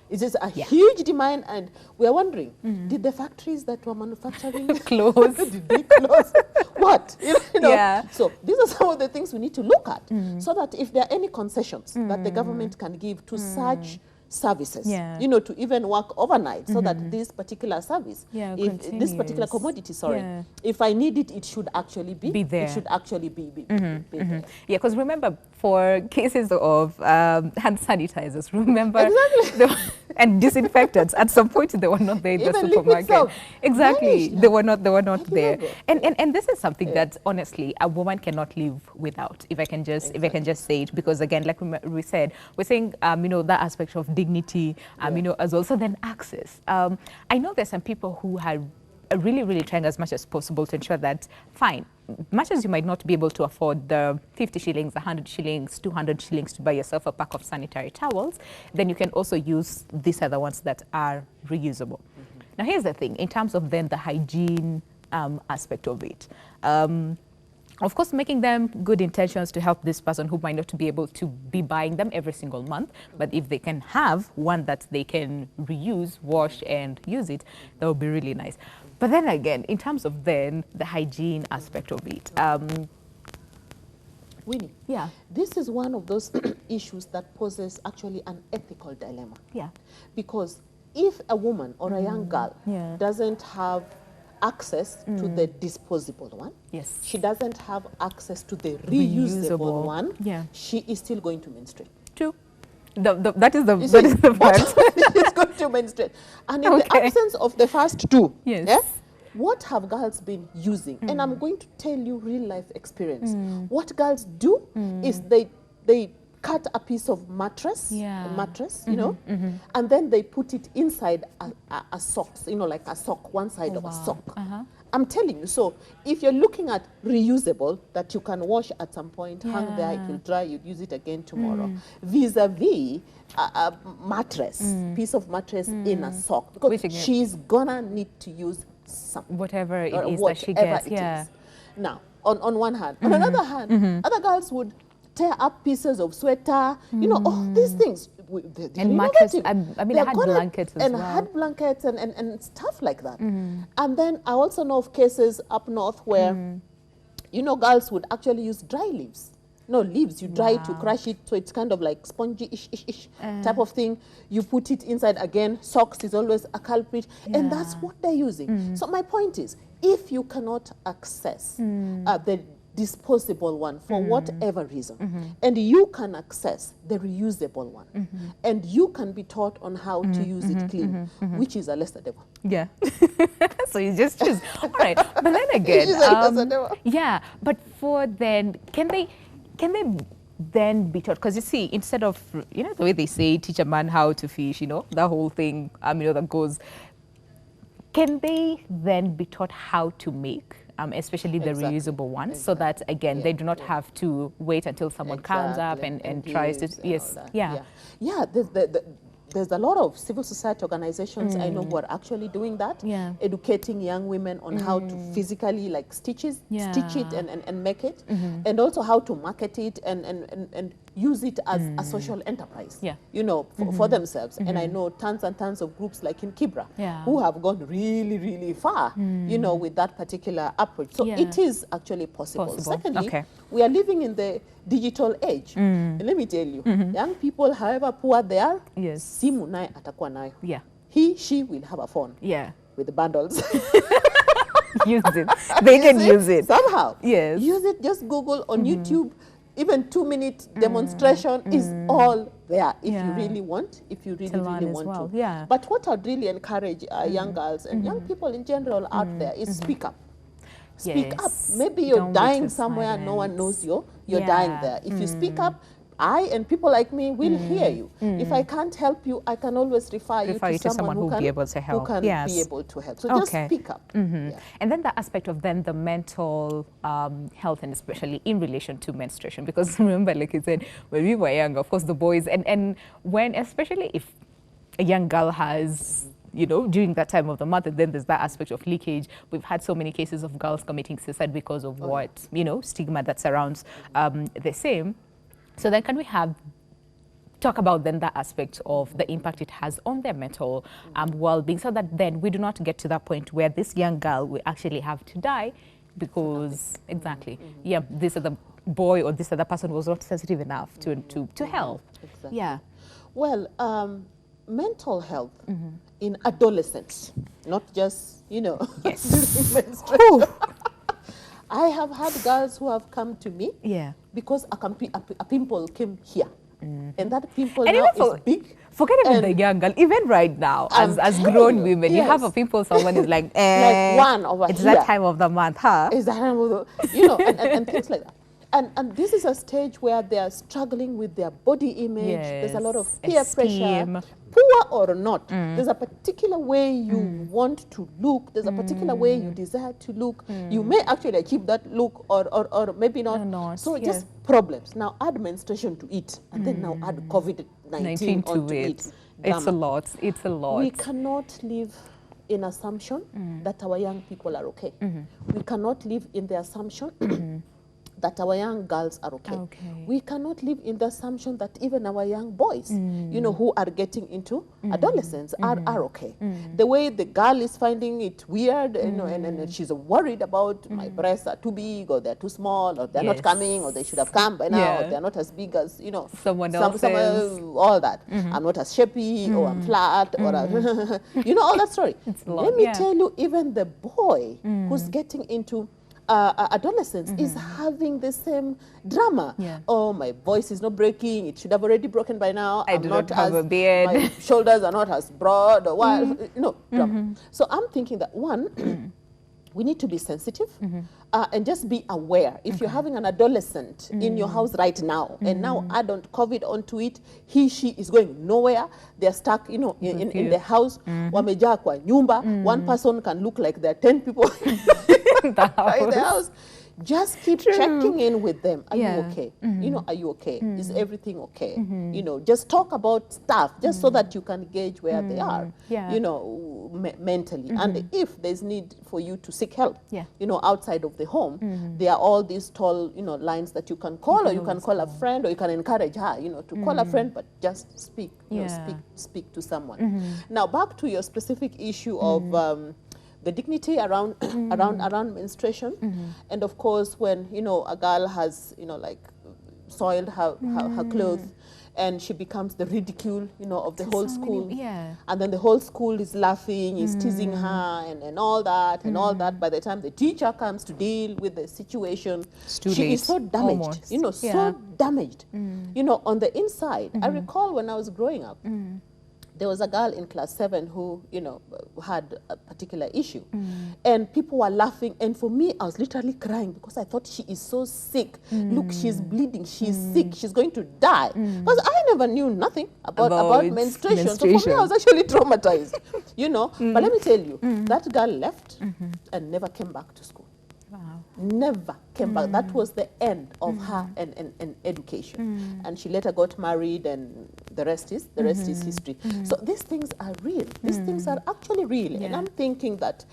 It's just a huge demand, and we are wondering, did the factories that were manufacturing close? Did they close? What? You know? Yeah. So these are some of the things we need to look at, so that if there are any concessions that the government can give to such services, you know, to even work overnight, so that this particular service, if this particular commodity, if I need it, it should actually be there. It should actually be there. Yeah, because remember, for cases of hand sanitizers, remember, and disinfectants, at some point they were not there in the supermarket. Exactly, they were not there. And this is something that honestly a woman cannot live without. If I can just say it, because again, like we said, we're saying you know, that aspect of dignity, you know, as well. So then access. I know there's some people who are really trying as much as possible to ensure that, fine, much as you might not be able to afford the 50 shillings, 100 shillings, 200 shillings to buy yourself a pack of sanitary towels, then you can also use these other ones that are reusable. Now, here's the thing, in terms of then the hygiene aspect of it. Of course, making them good intentions to help this person who might not be able to be buying them every single month, but if they can have one that they can reuse, wash, and use it, that would be really nice. But then again, in terms of then the hygiene aspect of it, Winnie, this is one of those issues that poses actually an ethical dilemma. Yeah. Because if a woman or a young girl doesn't have access to the disposable one, she doesn't have access to the reusable one, she is still going to menstruate. True. That is the fact. She's going to menstruate. And in the absence of the first two, what have girls been using? And I'm going to tell you real life experience. What girls do is they cut a piece of mattress, you know, and then they put it inside a sock, you know, like a sock, one side of a sock. I'm telling you, so if you're looking at reusable, that you can wash at some point, hang there, it will dry, you use it again tomorrow, vis-a-vis a mattress, piece of mattress in a sock, because she's gonna need to use something. Whatever it is that she gets, Now, on one hand. On another hand, other girls would tear up pieces of sweater, you know, all these things. And mattresses, I mean, I had blankets as well. And had blankets and stuff like that. And then I also know of cases up north where, you know, girls would actually use dry leaves. No, leaves, you dry it, you crush it, so it's kind of like spongy-ish type of thing. You put it inside again, socks is always a culprit, and that's what they're using. So my point is, if you cannot access the disposable one for whatever reason, and you can access the reusable one, and you can be taught on how to use it clean, which is a lesser devil. Yeah. So you just choose. All right. But then again, but for then, can they then be taught? Because you see, instead of, you know, the way they say, teach a man how to fish, you know, the whole thing, you know, that goes, can they then be taught how to make, especially the reusable ones, so that, again, they do not have to wait until someone comes up and tries to, there's a lot of civil society organizations I know who are actually doing that, educating young women on how to physically like stitch it and make it, and also how to market it and use it as a social enterprise, you know, for themselves. And I know tons and tons of groups like in Kibra who have gone really, really far, you know, with that particular approach. So it is actually possible. Secondly, we are living in the digital age. And let me tell you, young people, however poor they are, simu naye atakuwa nayo. she will have a phone. Yeah. With the bundles. Use it. They can use it. Somehow. Yes. Use it. Just Google on YouTube. Even 2-minute demonstration is all there if you really want, if you really want to. Yeah. But what I'd really encourage young girls and young people in general out there is speak up. Speak up. Maybe you're dying somewhere, no one knows you're dying there. If you speak up, I and people like me will hear you. If I can't help you, I can always refer you to someone who can be able to help. So just speak up. Yeah. And then the aspect of then the mental health, and especially in relation to menstruation, because remember, like you said, when we were young, of course, the boys, and when, especially if a young girl has, you know, during that time of the month, and then there's that aspect of leakage. We've had so many cases of girls committing suicide because of what, you know, stigma that surrounds the same. So then can we talk about then that aspect of the impact it has on their mental well-being, so that then we do not get to that point where this young girl will actually have to die because, yeah, this other boy or this other person was not sensitive enough to help. Exactly. Yeah. Well, mental health in adolescence, not just, you know, during menstruation. I have had girls who have come to me because a pimple came here. And that pimple now is big. Forget even the young girl, even right now, as grown women, you have a pimple, someone is like, like one over it's here. that time of the month, huh? It's that time of the, you know, and things like that. And this is a stage where they are struggling with their body image. There's a lot of peer pressure, poor or not. There's a particular way you want to look. There's a particular way you desire to look. You may actually achieve that look or maybe not. So just problems. Now add menstruation to it, and then now add COVID-19 onto it. It's a lot. It's a lot. We cannot live in assumption that our young people are okay. We cannot live in the assumption that our young girls are okay. We cannot live in the assumption that even our young boys, you know, who are getting into adolescence are okay. The way the girl is finding it weird, you know, and she's worried about my breasts are too big or they're too small or they're not coming or they should have come by now or they're not as big as, you know, someone else, all that. I'm not as shapy or I'm flat or, you know, all that story. Let me tell you, even the boy who's getting into adolescence is having the same drama. Oh, my voice is not breaking. It should have already broken by now. I do not have a beard. My shoulders are not as broad or what. No, drama. So I'm thinking that, one, we need to be sensitive and just be aware. If you're having an adolescent in your house right now, and now add on COVID onto it, she is going nowhere. They're stuck, you know, in the house. Wamejaa kwa nyumba. One person can look like there are 10 people in the house. Just keep checking in with them. Are you okay? You know, are you okay? Is everything okay? You know, just talk about stuff just so that you can gauge where they are, you know, mentally. And if there's need for you to seek help, you know, outside of the home, there are all these tall, you know, lines that you can call, or you can call a friend, or you can encourage her, you know, to call a friend, but just speak, you know, speak to someone. Now, back to your specific issue of the dignity around around menstruation, and of course when, you know, a girl has, you know, like soiled her clothes, and she becomes the ridicule, you know, of the whole school, and then the whole school is laughing, is teasing her, and all that and all that. By the time the teacher comes to deal with the situation, she is so damaged, you know, so damaged, you know, on the inside. I recall when I was growing up, there was a girl in class 7 who, you know, had a particular issue. And people were laughing. And for me, I was literally crying because I thought she is so sick. Look, she's bleeding. She's sick. She's going to die. Because I never knew nothing about menstruation. So for me, I was actually traumatized, you know. But let me tell you, that girl left and never came back to school. Wow. Never came back. That was the end of her and education. And she later got married, and the rest is history. So these things are real. These things are actually real. And I'm thinking that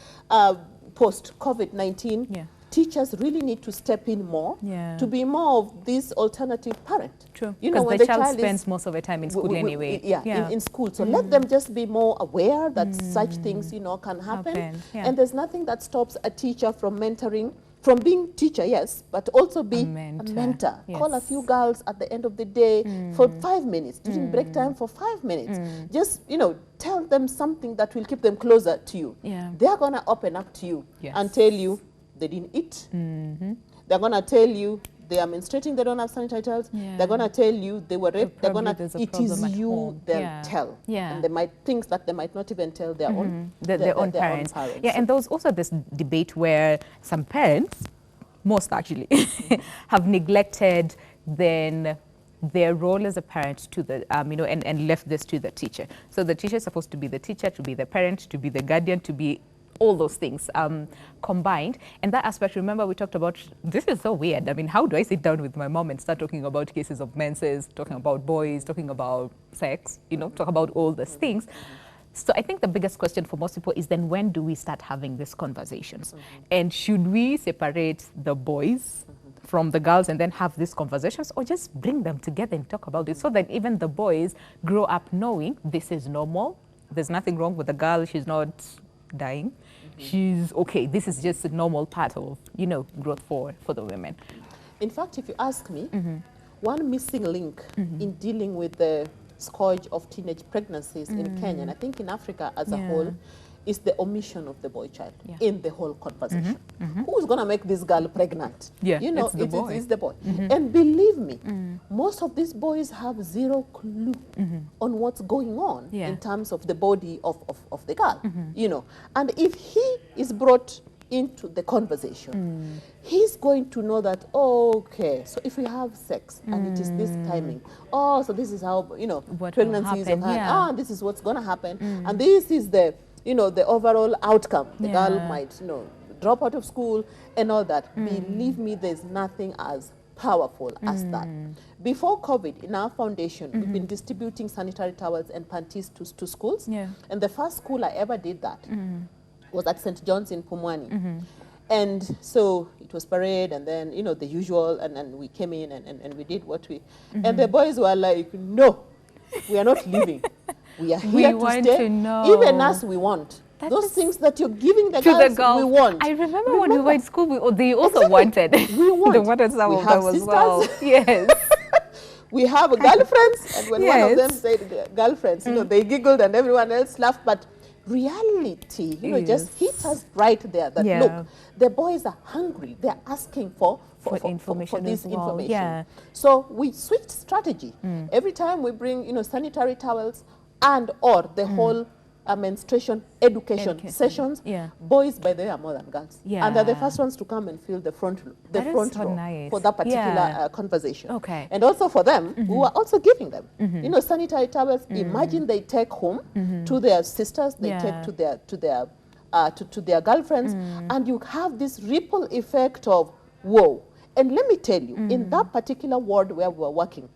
post COVID-19, teachers really need to step in more to be more of this alternative parent. True. You know, when the child spends most of the time in school anyway. In school. So let them just be more aware that such things, you know, can happen. And there's nothing that stops a teacher from mentoring from being teacher, yes, but also be a mentor. mentor. Yes. Call a few girls at the end of the day for 5 minutes, during break time for 5 minutes. Just, you know, tell them something that will keep them closer to you. Yeah. They're going to open up to you Yes. and tell you they didn't eat. They're going to tell you they are menstruating, they don't have sanitary towels. Yeah. They're going to tell you they were raped. They're probably going to, there's a it problem is at you home. they'll Yeah. tell. Yeah. And they might, things that they might not even tell their own, their own parents. Yeah, So and there was also this debate where some parents, most actually, have neglected then their role as a parent to the, you know, and left this to the teacher. So the teacher is supposed to be the teacher, to be the parent, to be the guardian, to be all those things combined. And that aspect, remember we talked about, this is so weird. I mean, how do I sit down with my mom and start talking about cases of menses, talking about boys, talking about sex, you know, talk about all those things. So I think the biggest question for most people is then when do we start having these conversations? And should we separate the boys from the girls and then have these conversations, or just bring them together and talk about it so that even the boys grow up knowing this is normal, there's nothing wrong with the girl, she's not dying, she's okay, this is just a normal part of, you know, growth for the women. in fact, if you ask me, one missing link in dealing with the scourge of teenage pregnancies in Kenya, and I think in Africa as a whole, is the omission of the boy child in the whole conversation. Who's going to make this girl pregnant? Yeah, you know, it's the boy. It's the boy. And believe me, most of these boys have zero clue on what's going on in terms of the body of the girl, you know. And if he is brought into the conversation, he's going to know that, oh, okay, so if we have sex and it is this timing, oh, so this is how, you know, What pregnancies will happen, ah, this is what's going to happen. And this is the, you know, the overall outcome. The girl might, you know, drop out of school and all that. Believe me, there's nothing as powerful as that. Before COVID, in our foundation, we've been distributing sanitary towels and panties to schools. And the first school I ever did that was at St. John's in Pumwani. And so it was parade, and then, you know, the usual, and then we came in and we did what we, and the boys were like, no, we are not leaving. We are here to want stay. to know. Even us, we want. That Those is things that you're giving the to girls, the girls. we want. I remember when we were in school, they also Exactly. wanted. We want. They wanted some We of have them as well. sisters. Yes. We have girlfriends, and when one of them Yes. said girlfriends, you know, they giggled and everyone else laughed, but reality, you know, just hit us right there that, look, the boys are hungry. They're asking for information this as well. information. Yeah. So we switched strategy. Every time we bring, you know, sanitary towels and or the whole menstruation education sessions, boys, by the way, are more than girls. And they're the first ones to come and fill the front row nice. for that particular conversation. Okay. And also for them, we were also giving them, you know, sanitary towels. Imagine they take home to their sisters, they take to their girlfriends, and you have this ripple effect of, whoa. And let me tell you, in that particular ward where we were working,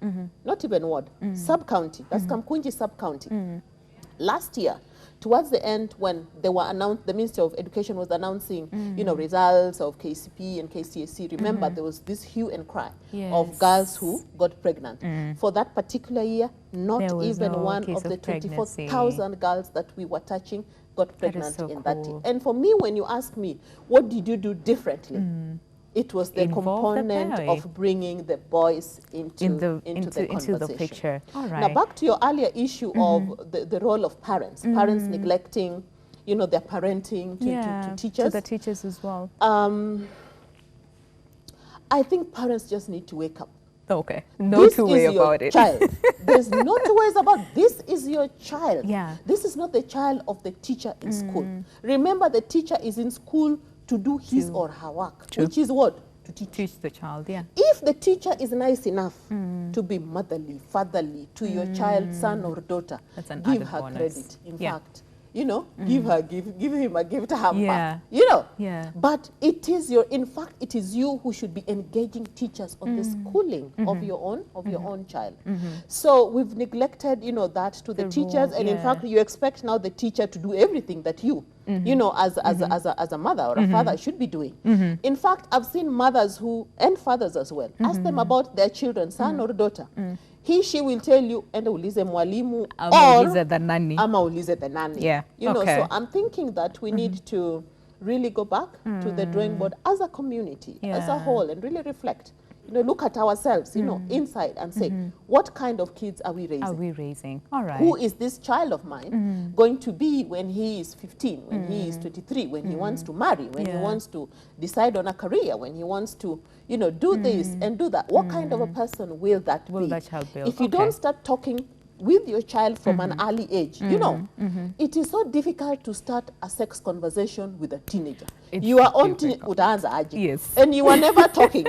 not even ward, sub-county, that's Kamkunji sub-county, last year, towards the end, when they were announced, the Ministry of Education was announcing, you know, results of KCP and KCSE. Remember, there was this hue and cry of girls who got pregnant. For that particular year, not even one of the 24,000 girls that we were touching got pregnant in that year. And for me, when you ask me, what did you do differently? It was the component of bringing the boys into the picture. All right. Now, back to your earlier issue of the role of parents. Parents neglecting, you know, their parenting to teachers. To the teachers as well. I think parents just need to wake up. Okay. No two ways about it. Child. There's no two ways about it. This is your child. Yeah. This is not the child of the teacher in school. Remember, the teacher is in school to do his or her work, which is what? To teach the child, If the teacher is nice enough to be motherly, fatherly to your child, son or daughter, give her credit. In fact, you know, give him a gift hamper, you know. But it is in fact, it is you who should be engaging teachers on the schooling of your own child. So we've neglected, you know, that to the teachers, and in fact, you expect now the teacher to do everything that you know, as a mother or a father should be doing. In fact, I've seen mothers and fathers as well, ask them about their children, son or daughter. She will tell you, enda ulize mwalimu ama ulize the nanny. Ama ulize the nanny. You know, so I'm thinking that we need to really go back to the drawing board as a community, as a whole, and really reflect. Look at ourselves, inside and say, what kind of kids are we raising? All right. Who is this child of mine going to be when he is 15, when he is 23, when he wants to marry, when he wants to decide on a career, when he wants to, do this and do that? What kind of a person will that be? That child be? If you don't start talking with your child from an early age, it is so difficult to start a sex conversation with a teenager. You are on utaanza aje. Yes. And you are never talking.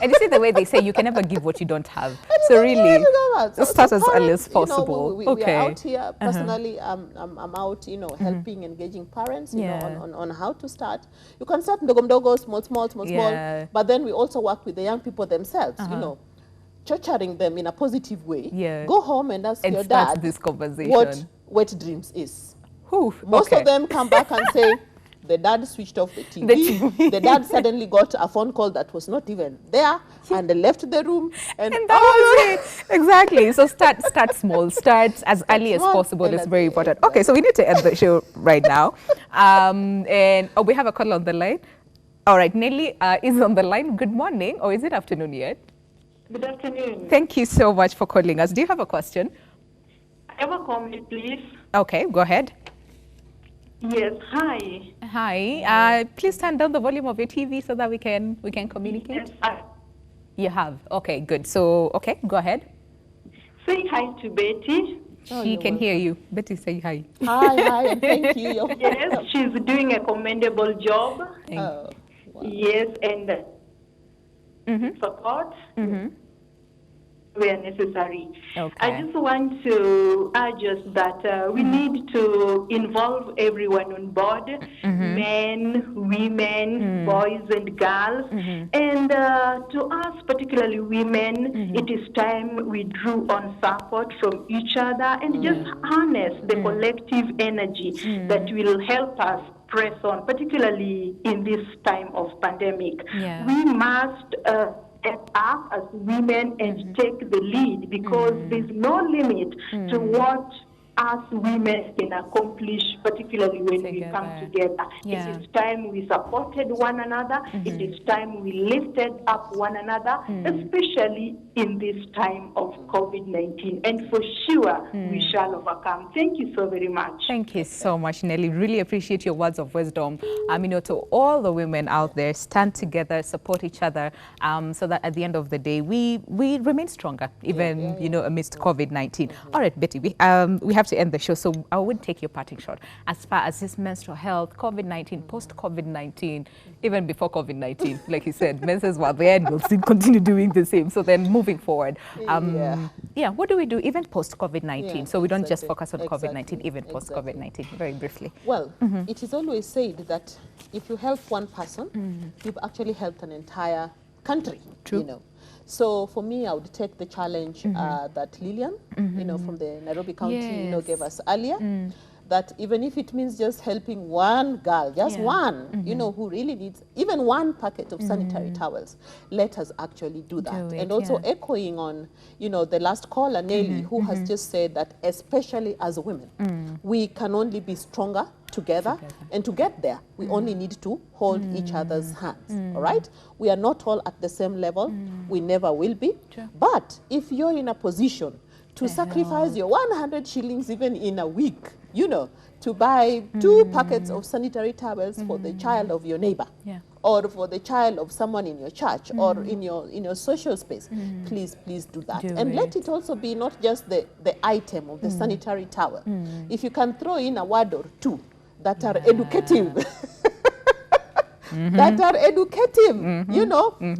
And you see the way they say you can never give what you don't have. So really, start as early as possible. We are out here. Personally, I'm out, helping, engaging parents, on how to start. You can start ndogo, small. But then we also work with the young people themselves, nurturing them in a positive way. Go home and ask your dad this conversation. what wet dreams is. Most of them come back and say, the dad switched off the TV. The dad suddenly got a phone call that was not even there, and they left the room. And that was it. Exactly. So start small. Start as early as possible. It's very important. Okay, so we need to end the show right now. And we have a call on the line. All right, Nelly is on the line. Good morning, or is it afternoon yet? Good afternoon. Thank you so much for calling us. Do you have a question? I have a comment, please. Okay, go ahead. Yes, hi. Hi. Please turn down the volume of your TV so that we can communicate. Yes, you have. Okay, good. So, okay, go ahead. Say hi to Betty. She can hear you. Betty, say hi. Hi, and thank you. Yes, she's doing a commendable job. Wow. Yes, and support where necessary. Okay. I just want to urge us that we need to involve everyone on board, men, women, boys and girls. And to us, particularly women, it is time we drew on support from each other and just harness the collective energy that will help us press on, particularly in this time of pandemic. We must step up as women and take the lead, because there's no limit to what us women can accomplish, particularly when we come together. It is time we supported one another. It is time we lifted up one another, especially in this time of COVID-19. And for sure, we shall overcome. Thank you so very much. Thank you so much, Nelly. Really appreciate your words of wisdom. To all the women out there, stand together, support each other, so that at the end of the day, we remain stronger, even, amidst COVID-19. All right, Betty, we have to end the show, so I would take your parting shot as far as this menstrual health, COVID-19, post-COVID-19, even before COVID-19, like you said, menses were there and we'll still continue doing the same. So then moving forward, what do we do even post-COVID-19? So we don't just focus on COVID-19, even post-COVID-19, very briefly. Well, it is always said that if you help one person, you've actually helped an entire country. True. So for me, I would take the challenge that Lillian, from the Nairobi County, gave us earlier. That even if it means just helping one girl, just one, who really needs even one packet of sanitary towels, let us actually do that. And also echoing on, the last caller, Nelly, who has just said that especially as women, we can only be stronger together. And to get there, we only need to hold each other's hands, all right? We are not all at the same level. We never will be. But if you're in a position to sacrifice your 100 shillings even in a week, to buy 2 packets of sanitary towels for the child of your neighbor, or for the child of someone in your church, or in your social space, please do that. Let it also be not just the item of the sanitary towel. If you can throw in a word or two that are educative,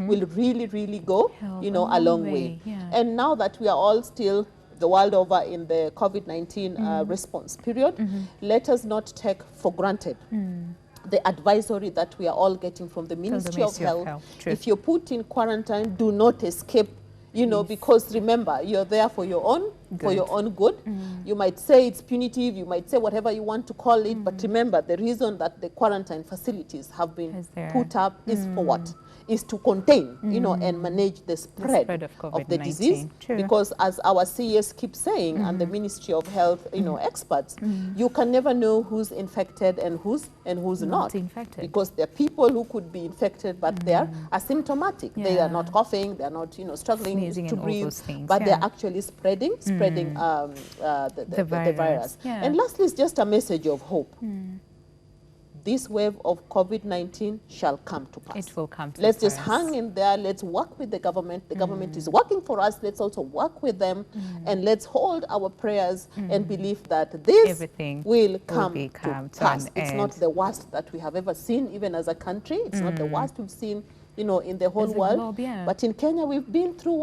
will really go, a long way. And now that we are all still the world over in the COVID-19 response period, let us not take for granted the advisory that we are all getting from the Ministry of Health. If you're put in quarantine, do not escape, because remember, you're there for your own good. You might say it's punitive, you might say whatever you want to call it, but remember, the reason that the quarantine facilities have been put up is for what? is to contain, you know, and manage the spread of the disease. True. Because as our CES keep saying, and the Ministry of Health, you know, experts, you can never know who's infected and who's not infected. Because there are people who could be infected, but they are asymptomatic. They are not coughing, they are not, you know, struggling Sneezing to and all breathe, those things, but they're actually spreading the virus. Yeah. And lastly, it's just a message of hope. This wave of COVID-19 shall come to pass. It will come to Let's pass. just hang in there. Let's work with the government. The government is working for us. Let's also work with them. And let's hold our prayers and believe that this Everything will come to pass. an It's end. not the worst that we have ever seen, even as a country. It's not the worst we've seen, you know, in the whole As a world. globe, yeah. But in Kenya, we've been through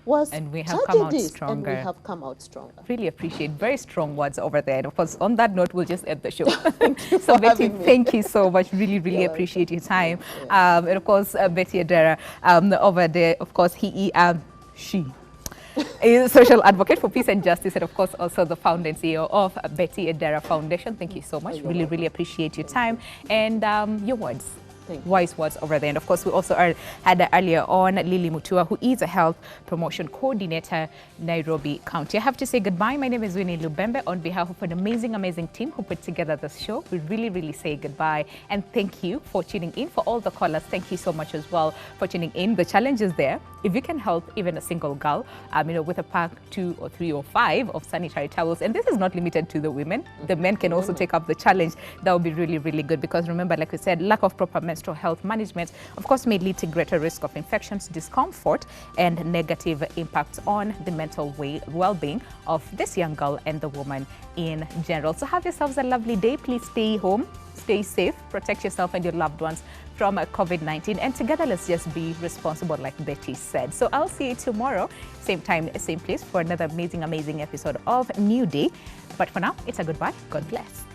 worse And we have come out tragedies, stronger. and we have come out stronger. Really appreciate very strong words over there. And of course, on that note, we'll just end the show. for So Betty, having me. thank you so much. Really, really You're appreciate your time. And of course, Betty Adera over there, of course, she is social advocate for peace and justice, and of course also the founder and CEO of Betty Adera Foundation. Thank you so much. Really, really appreciate your time and your words. Wise words over there. And of course, we also had earlier on Lily Mutua, who is a health promotion coordinator, Nairobi County. I have to say goodbye. My name is Winnie Lubembe. On behalf of an amazing, amazing team who put together this show, we really, really say goodbye. And thank you for tuning in. For all the callers, thank you so much as well for tuning in. The challenge is there. If you can help even a single girl, you know, with a pack 2 or 3 or 5 of sanitary towels, and this is not limited to the women. The men can also take up the challenge. That would be really, really good, because remember, like we said, lack of proper menstrual health management, of course, may lead to greater risk of infections, discomfort, and negative impacts on the mental well-being of this young girl and the woman in general. So have yourselves a lovely day. Please stay home, stay safe, protect yourself and your loved ones from COVID-19, and together let's just be responsible, like Betty said. So I'll see you tomorrow, same time, same place, for another amazing, amazing episode of New Day. But for now, it's a goodbye. God bless.